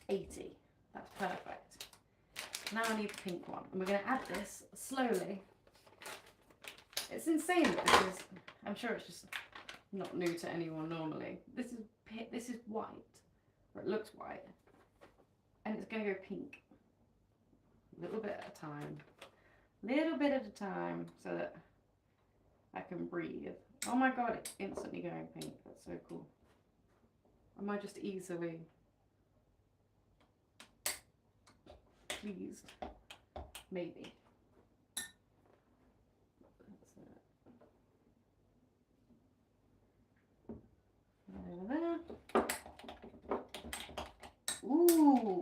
80. That's perfect. Now I need the pink one, and we're going to add this slowly. It's insane because I'm sure it's just not new to anyone normally. This is white, or it looks white, and it's going to go pink. A little bit at a time. Little bit at a time, so that I can breathe. Oh my god, it's instantly going pink. That's so cool. Am I just easily pleased? Maybe. There. Ooh.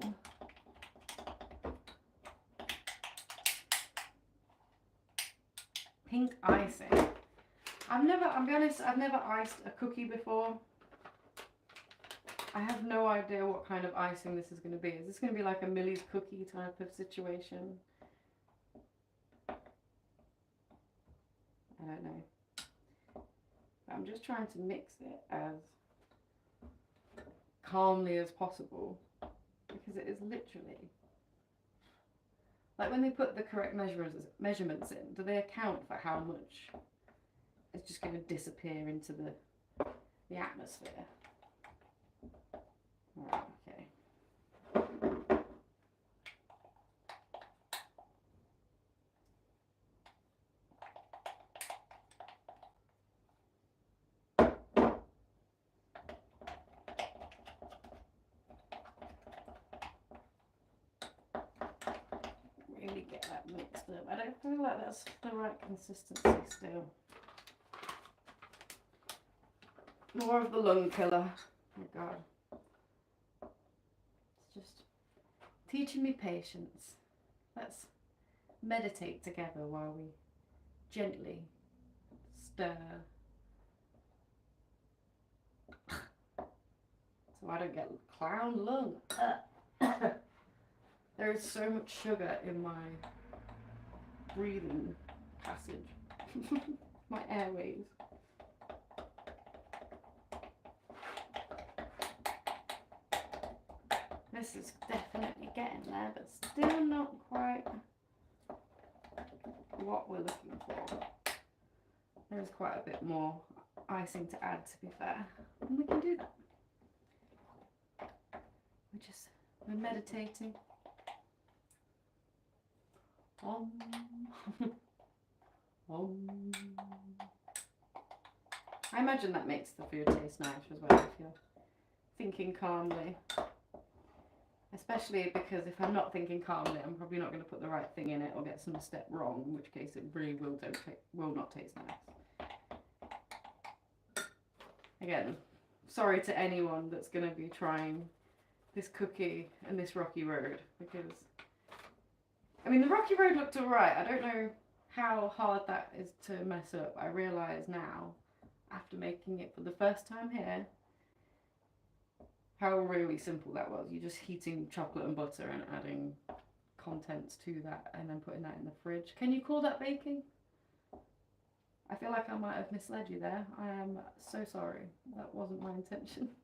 Pink icing. I'll be honest, I've never iced a cookie before. I have no idea what kind of icing this is going to be. Is this going to be like a Millie's cookie type of situation? I don't know. But I'm just trying to mix it as calmly as possible, because it is literally like when they put the correct measurements in, do they account for how much it's just going to disappear into the atmosphere? Right, okay. Really get that mixed up. I don't feel like that's the right consistency still. More of the lung killer. Oh my God. It's just teaching me patience. Let's meditate together while we gently stir. So I don't get clown lung. There is so much sugar in my breathing passage. My airways. This is definitely getting there, but still not quite what we're looking for. There's quite a bit more icing to add, to be fair. And we can do that. We're meditating. I imagine that makes the food taste nice as well if you're thinking calmly. Especially because if I'm not thinking calmly, I'm probably not going to put the right thing in it or get some step wrong, in which case it really will not taste nice. Again, sorry to anyone that's going to be trying this cookie and this rocky road, because I mean the rocky road looked alright. I don't know how hard that is to mess up. I realise now, after making it for the first time here, how really simple that was. You're just heating chocolate and butter and adding contents to that and then putting that in the fridge. Can you call that baking? I feel like I might have misled you there. I am so sorry. That wasn't my intention.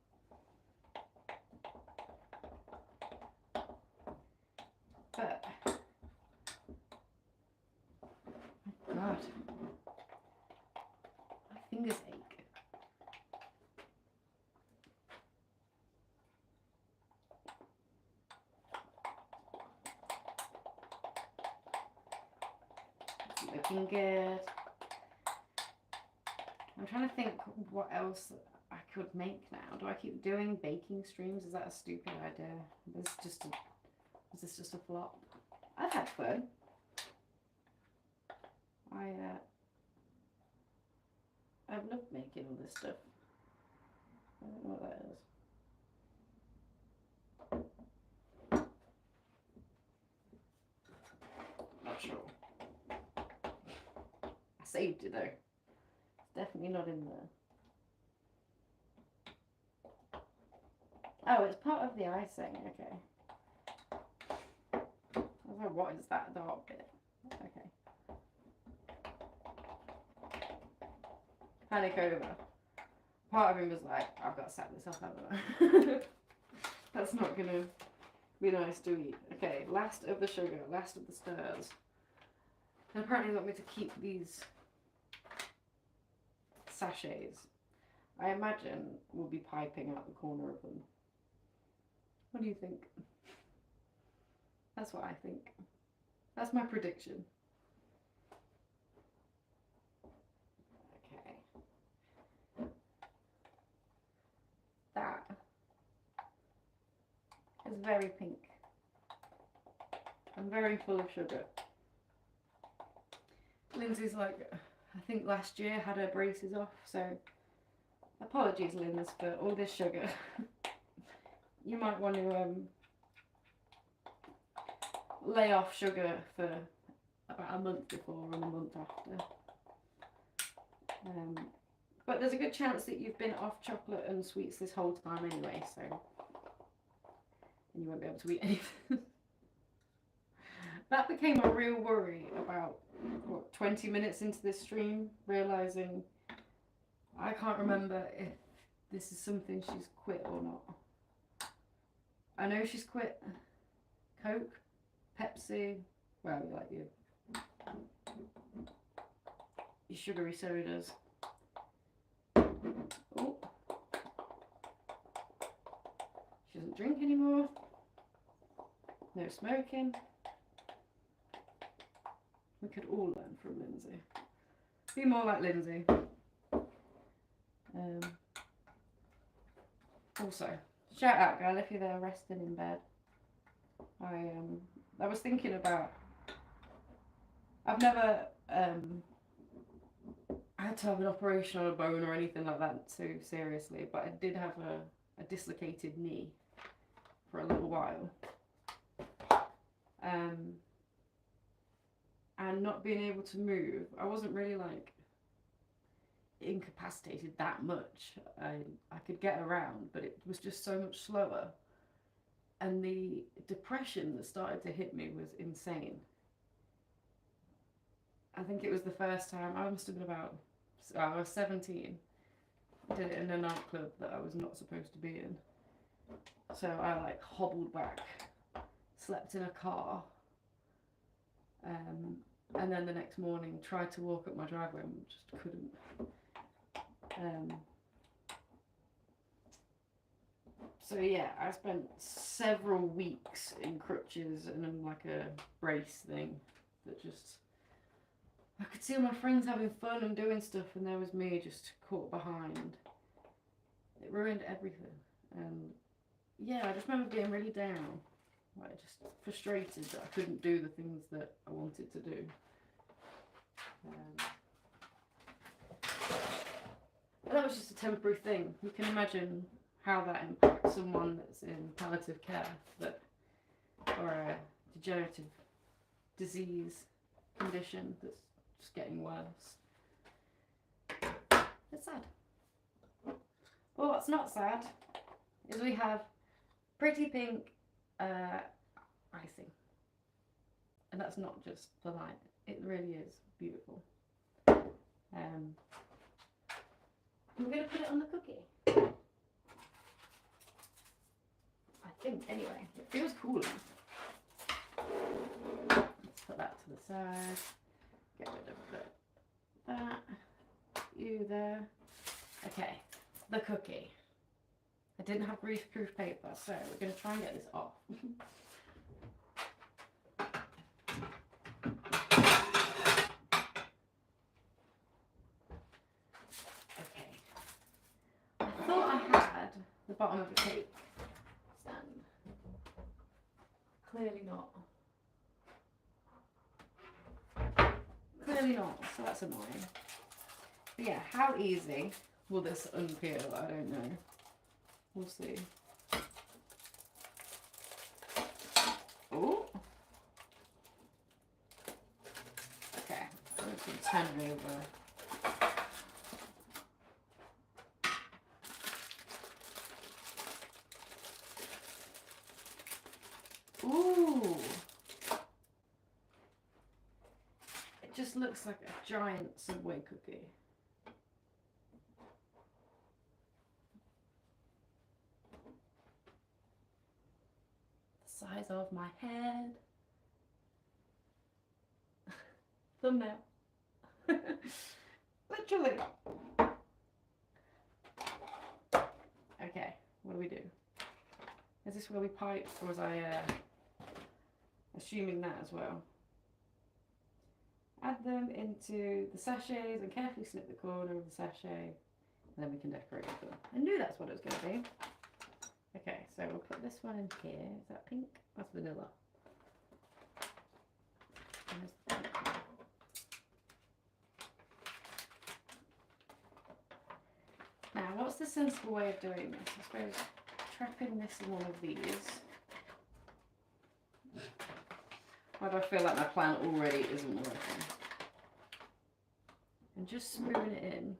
But, my God, my fingers ache. Looking good. I'm trying to think what else I could make now. Do I keep doing baking streams? Is that a stupid idea? Is this just a flop? I've had fun. I've loved making all this stuff. I don't know what that is. Not sure. I saved it though. It's definitely not in there. Oh, it's part of the icing. Okay. I was like, what is that dark bit? Okay. Panic over. Part of him was like, I've got to set this off, haven't I? That's not going to be nice to eat. Okay, last of the sugar, last of the stirs. And apparently they want me to keep these sachets. I imagine we'll be piping out the corner of them. What do you think? That's what I think. That's my prediction. Okay. That is very pink and very full of sugar. Lindsay's like, I think last year had her braces off, so apologies, Linz, for all this sugar. You might want to lay off sugar for about a month before and a month after. But there's a good chance that you've been off chocolate and sweets this whole time anyway, so. And you won't be able to eat anything. That became a real worry about, what, 20 minutes into this stream, realising I can't remember if this is something she's quit or not. I know she's quit Coke, Pepsi, well, like your sugary sodas. Oh. She doesn't drink anymore. No smoking. We could all learn from Lindzi. Be more like Lindzi. Also, shout out, girl, if you're there resting in bed. I was thinking about. I've never had to have an operation on a bone or anything like that too seriously, but I did have a dislocated knee for a little while. And not being able to move, I wasn't really like incapacitated that much. I could get around, but it was just so much slower. And the depression that started to hit me was insane. I think it was the first time, I must have been about, I was 17. Did it in a nightclub that I was not supposed to be in. So I like hobbled back, slept in a car, and then the next morning tried to walk up my driveway and just couldn't. So yeah, I spent several weeks in crutches and in like a brace thing that just, I could see all my friends having fun and doing stuff, and there was me just caught behind. It ruined everything. And yeah, I just remember being really down, like just frustrated that I couldn't do the things that I wanted to do. But that was just a temporary thing. You can imagine how that impacts someone that's in palliative care, or a degenerative disease condition that's just getting worse. It's sad. Well, what's not sad is we have pretty pink icing. And that's not just the light. It really is beautiful. We're going to put it on the cookie. I think, anyway. It feels cool enough. Let's put that to the side. Get rid of that. You there. Okay, the cookie. I didn't have grease-proof paper, so we're going to try and get this off. Okay. I thought I had the bottom of the cake stand. Clearly not. Clearly not, so that's annoying. But yeah, how easy will this unpeel? I don't know. We'll see. Oh. Okay, I'm just going to turn it over. Ooh. It just looks like a giant Subway cookie. Size of my head. Thumbnail. Literally. Okay, what do we do? Is this where we pipe, or was I assuming that as well? Add them into the sachets and carefully snip the corner of the sachet, and then we can decorate with them. I knew that's what it was going to be. Okay, so we'll put this one in here. Is that pink? That's vanilla. Where's the pink one? Now, what's the sensible way of doing this? I suppose trapping this in one of these. Why do I feel like my plan already isn't working? And just spoon it in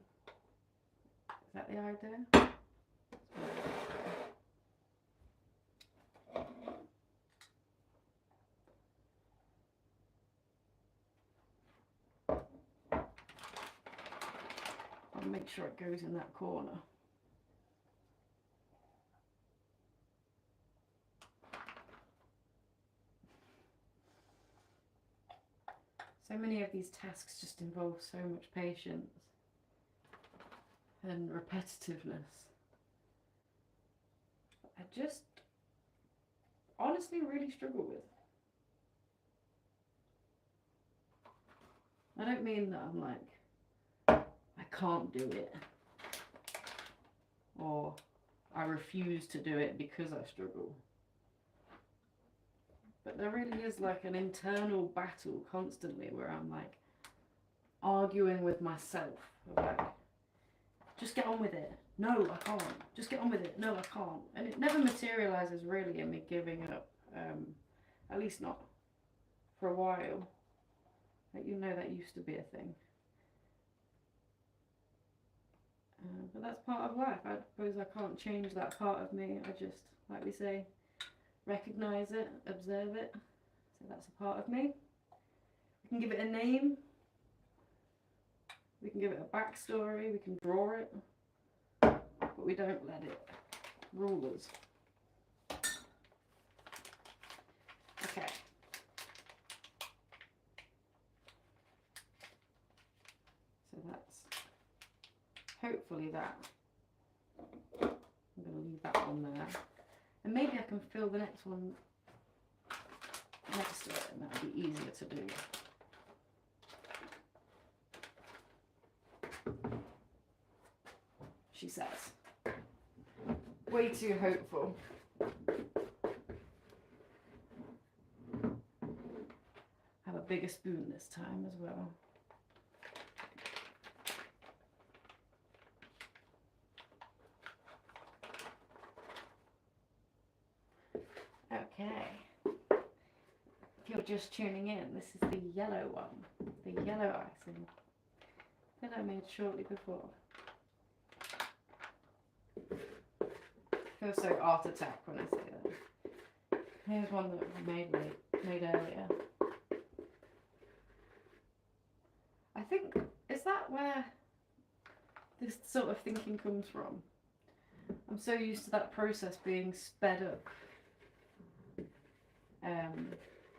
that the idea? I'll make sure it goes in that corner. So many of these tasks just involve so much patience and repetitiveness. I just honestly really struggle with. I don't mean that I'm like, I can't do it, or I refuse to do it because I struggle. But there really is like an internal battle constantly where I'm like arguing with myself. Like, just get on with it. No, I can't. Just get on with it. No, I can't. And it never materializes really in me giving up. At least not for a while. Like, you know, that used to be a thing. But that's part of life. I suppose I can't change that part of me. I just, like we say, recognize it, observe it. So that's a part of me. We can give it a name. We can give it a backstory. We can draw it. But we don't let it rule us. Okay. So that's hopefully that. I'm going to leave that one there. And maybe I can fill the next one next to it, and that'll be easier to do. She says. Way too hopeful. Have a bigger spoon this time as well. Okay. If you're just tuning in, this is the yellow one. The yellow icing that I made shortly before. I feel so art attack when I say that. Here's one that I made earlier. I think, is that where this sort of thinking comes from? I'm so used to that process being sped up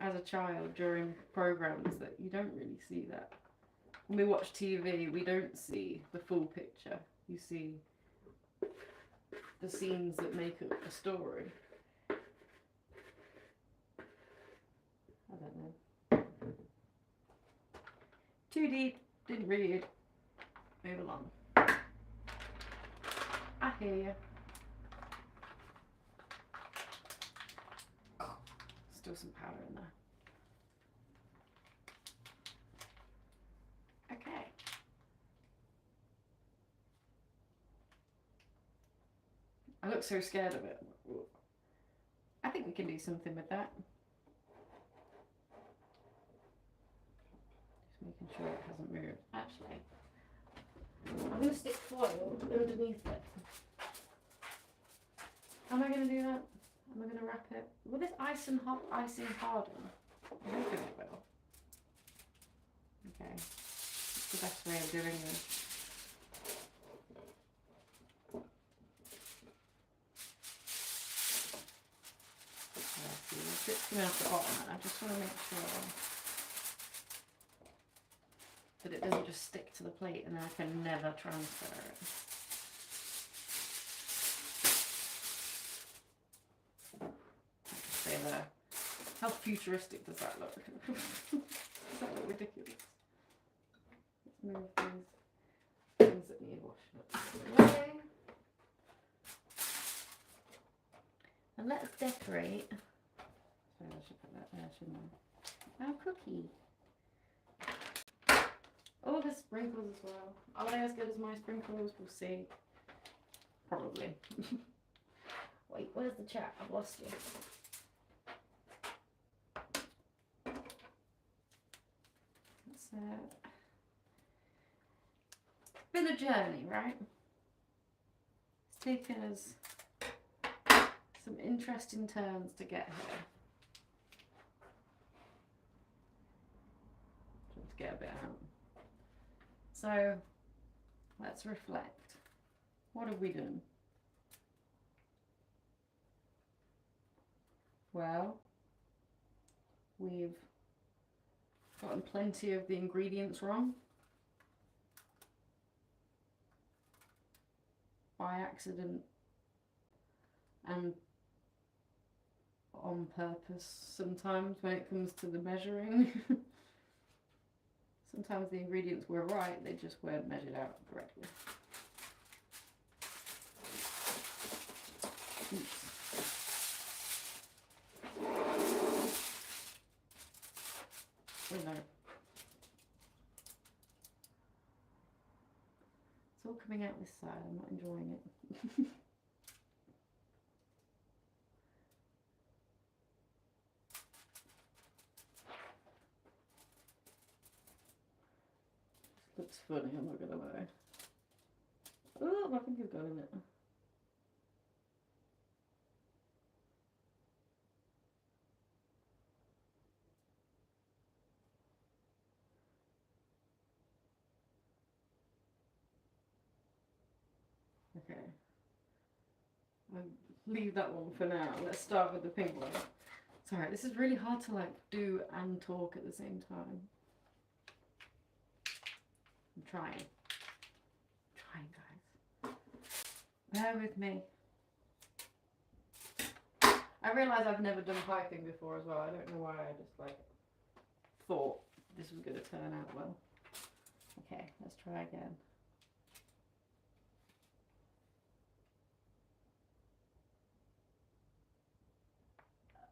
as a child during programs that you don't really see that. When we watch TV, we don't see the full picture. You see the scenes that make up the story. I don't know. Too deep, didn't read. Move along. I hear you. Still some powder in there. Okay. I look so scared of it. I think we can do something with that. Just making sure it hasn't moved. Actually, I'm going to stick foil underneath it. Am I going to do that? Am I going to wrap it? Will this icing harden? I'm hoping it will. Okay. That's the best way of doing this. It's coming off the bottom, and I just want to make sure that it doesn't just stick to the plate and then I can never transfer it. Stay there. How futuristic does that look? Does that look ridiculous? Let's move these things that need washing up away. And let's decorate. Sorry, I should put that there, shouldn't I? Our cookie. Oh, there's sprinkles as well. Are they as good as my sprinkles? We'll see. Probably. Wait, where's the chat? I've lost you. It's been a journey, right? taken us some interesting turns to get here. Let's get a bit out. So let's reflect. What have we done? Well, we've gotten plenty of the ingredients wrong by accident and on purpose sometimes when it comes to the measuring. Sometimes the ingredients were right, they just weren't measured out correctly. Oops. Oh no. It's all coming out this side, I'm not enjoying it. Looks funny, I'm not gonna lie. Oh, my finger's got in it. Okay. I'll leave that one for now. Let's start with the pink one. Sorry, this is really hard to like do and talk at the same time. I'm trying. Guys. Bear with me. I realise I've never done piping before as well. I don't know why I just like thought this was going to turn out well. Okay, let's try again.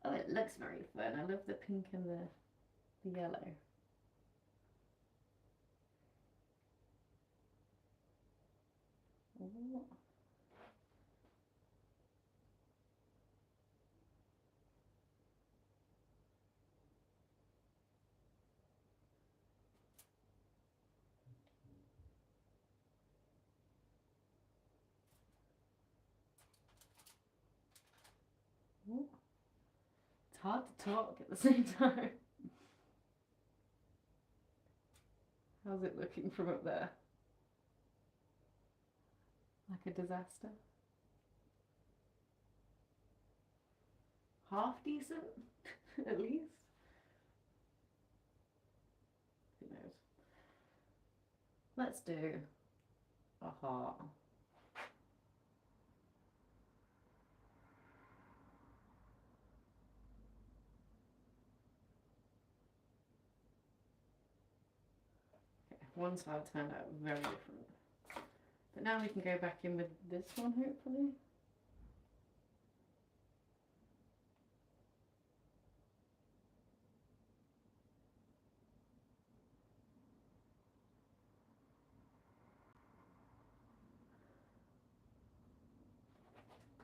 Oh, it looks very fun. I love the pink and the yellow. Ooh. Ooh. It's hard to talk at the same time. How's it looking from up there? Like a disaster? Half decent, at least? Who knows? Let's do a heart. Okay, one side turned out very different. But now we can go back in with this one, hopefully.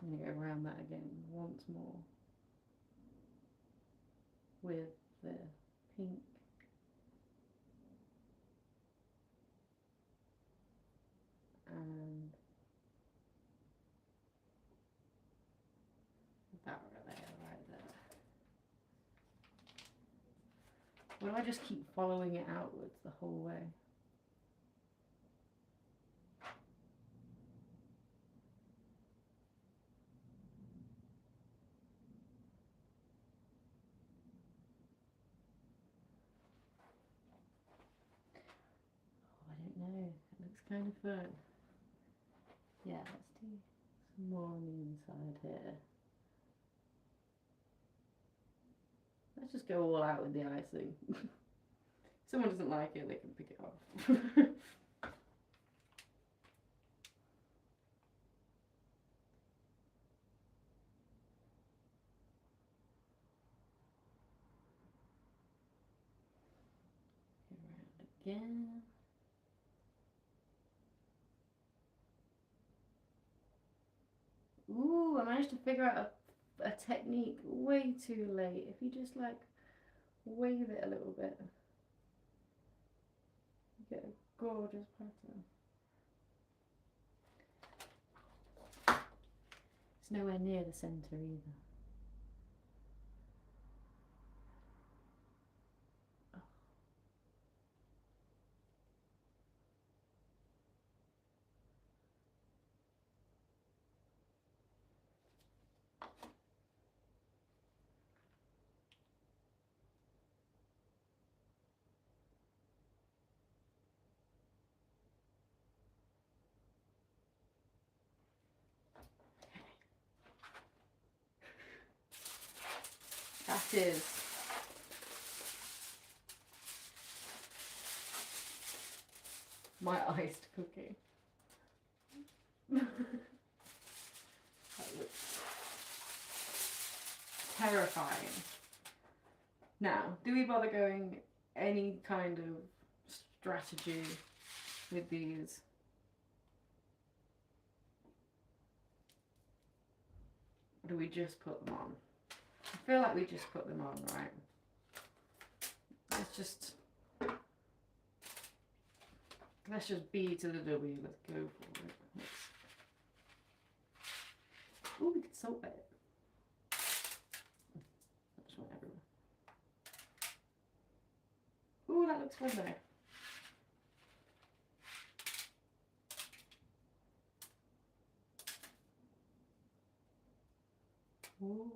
I'm going to go around that again once more with the pink. And that right there. Why do I just keep following it outwards the whole way? Oh, I don't know. It looks kind of fun. Yeah, let's do some more on the inside here. Let's just go all out with the icing. If someone doesn't like it, they can pick it off. Around again. Ooh, I managed to figure out a technique way too late. If you just like wave it a little bit, you get a gorgeous pattern. nowhere near the centre either. That is my iced cookie. That looks terrifying. Now, do we bother going any kind of strategy with these? Or do we just put them on? I feel like we just put them on, right? Let's just B to the W. Let's go for it. Ooh, we could salt it. I just want everywhere. Ooh, that looks fun though. Ooh.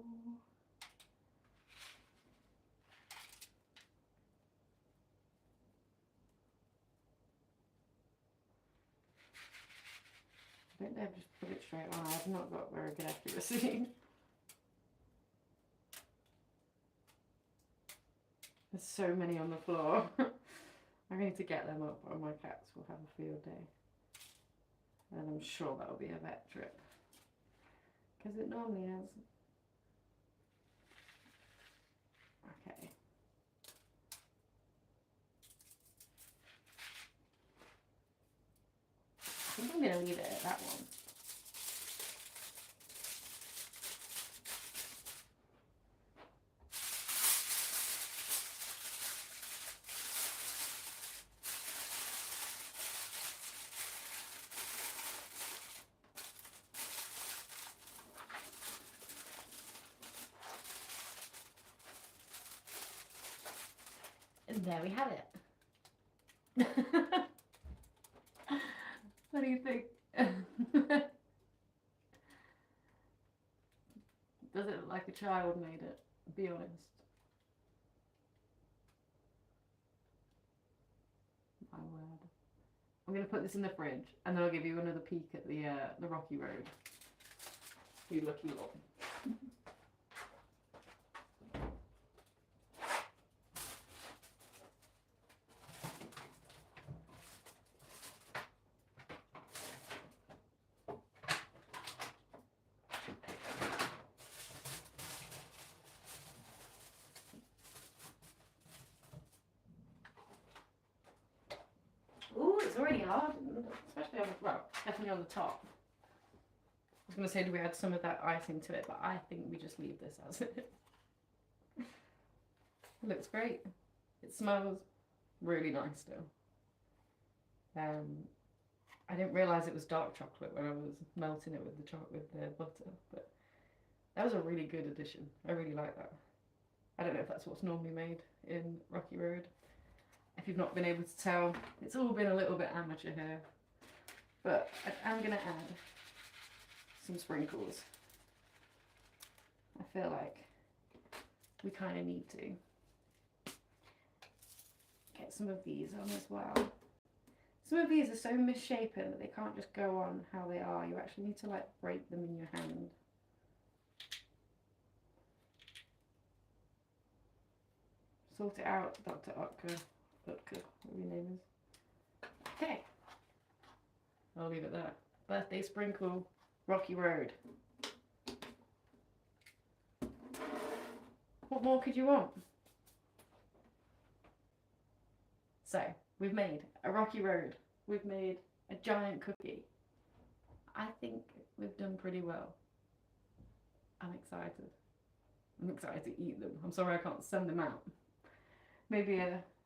I don't dare just put it straight on. I've not got very good accuracy. There's so many on the floor. I need to get them up or my cats will have a field day. And I'm sure that'll be a vet trip. Because it normally has. Okay. I think I'm going to leave it at that one. And there we have it. What do you think? Does it look like a child made it? Be honest. My word. I'm going to put this in the fridge and then I'll give you another peek at the rocky road. You lucky lot. Ooh, it's already hardened, especially on the, well, definitely on the top. I was going to say, do we add some of that icing to it, but I think we just leave this as it is. It looks great. It smells really nice still. I didn't realise it was dark chocolate when I was melting it with the butter, but that was a really good addition. I really like that. I don't know if that's what's normally made in Rocky Road. If you've not been able to tell, it's all been a little bit amateur here. But I'm going to add some sprinkles. I feel like we kind of need to get some of these on as well. Some of these are so misshapen that they can't just go on how they are. You actually need to like break them in your hand. Sort it out, Dr. Otka. Whatever your name is. Okay. I'll leave it there. Birthday sprinkle, Rocky Road. What more could you want? So, we've made a Rocky Road. We've made a giant cookie. I think we've done pretty well. I'm excited. I'm excited to eat them. I'm sorry I can't send them out. Maybe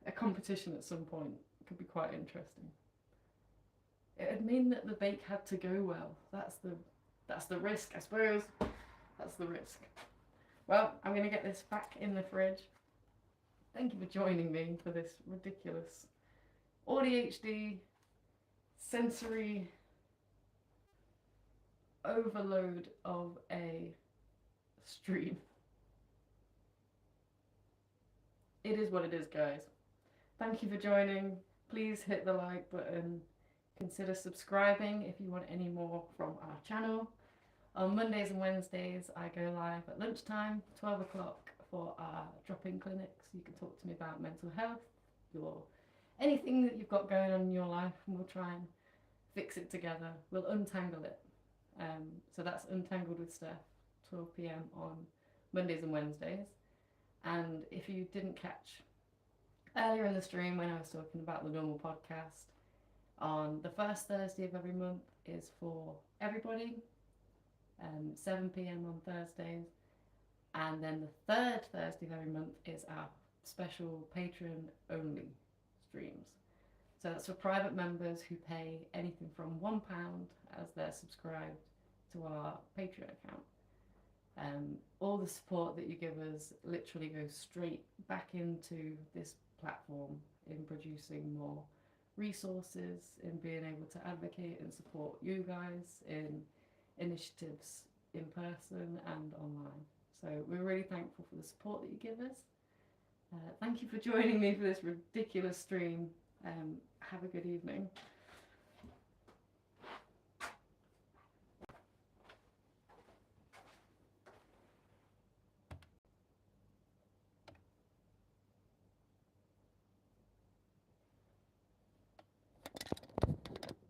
a competition at some point could be quite interesting. It would mean that the bake had to go well. That's the risk, I suppose. That's the risk. Well, I'm going to get this back in the fridge. Thank you for joining me for this ridiculous AuDHD sensory overload of a stream. It is what it is, guys. Thank you for joining. Please hit the like button. Consider subscribing if you want any more from our channel. On Mondays and Wednesdays, I go live at lunchtime, 12 o'clock, for our drop-in clinics. You can talk to me about mental health, anything that you've got going on in your life, and we'll try and fix it together. We'll untangle it. So that's Untangled with Steph, 12 p.m. on Mondays and Wednesdays. And if you didn't catch earlier in the stream when I was talking about the normal podcast, on the first Thursday of every month is for everybody, 7 p.m. on Thursdays. And then the third Thursday of every month is our special Patreon-only streams. So that's for private members who pay anything from £1 as they're subscribed to our Patreon account. All the support that you give us literally goes straight back into this platform in producing more resources, in being able to advocate and support you guys in initiatives in person and online. So we're really thankful for the support that you give us. Thank you for joining me for this ridiculous stream. Have a good evening.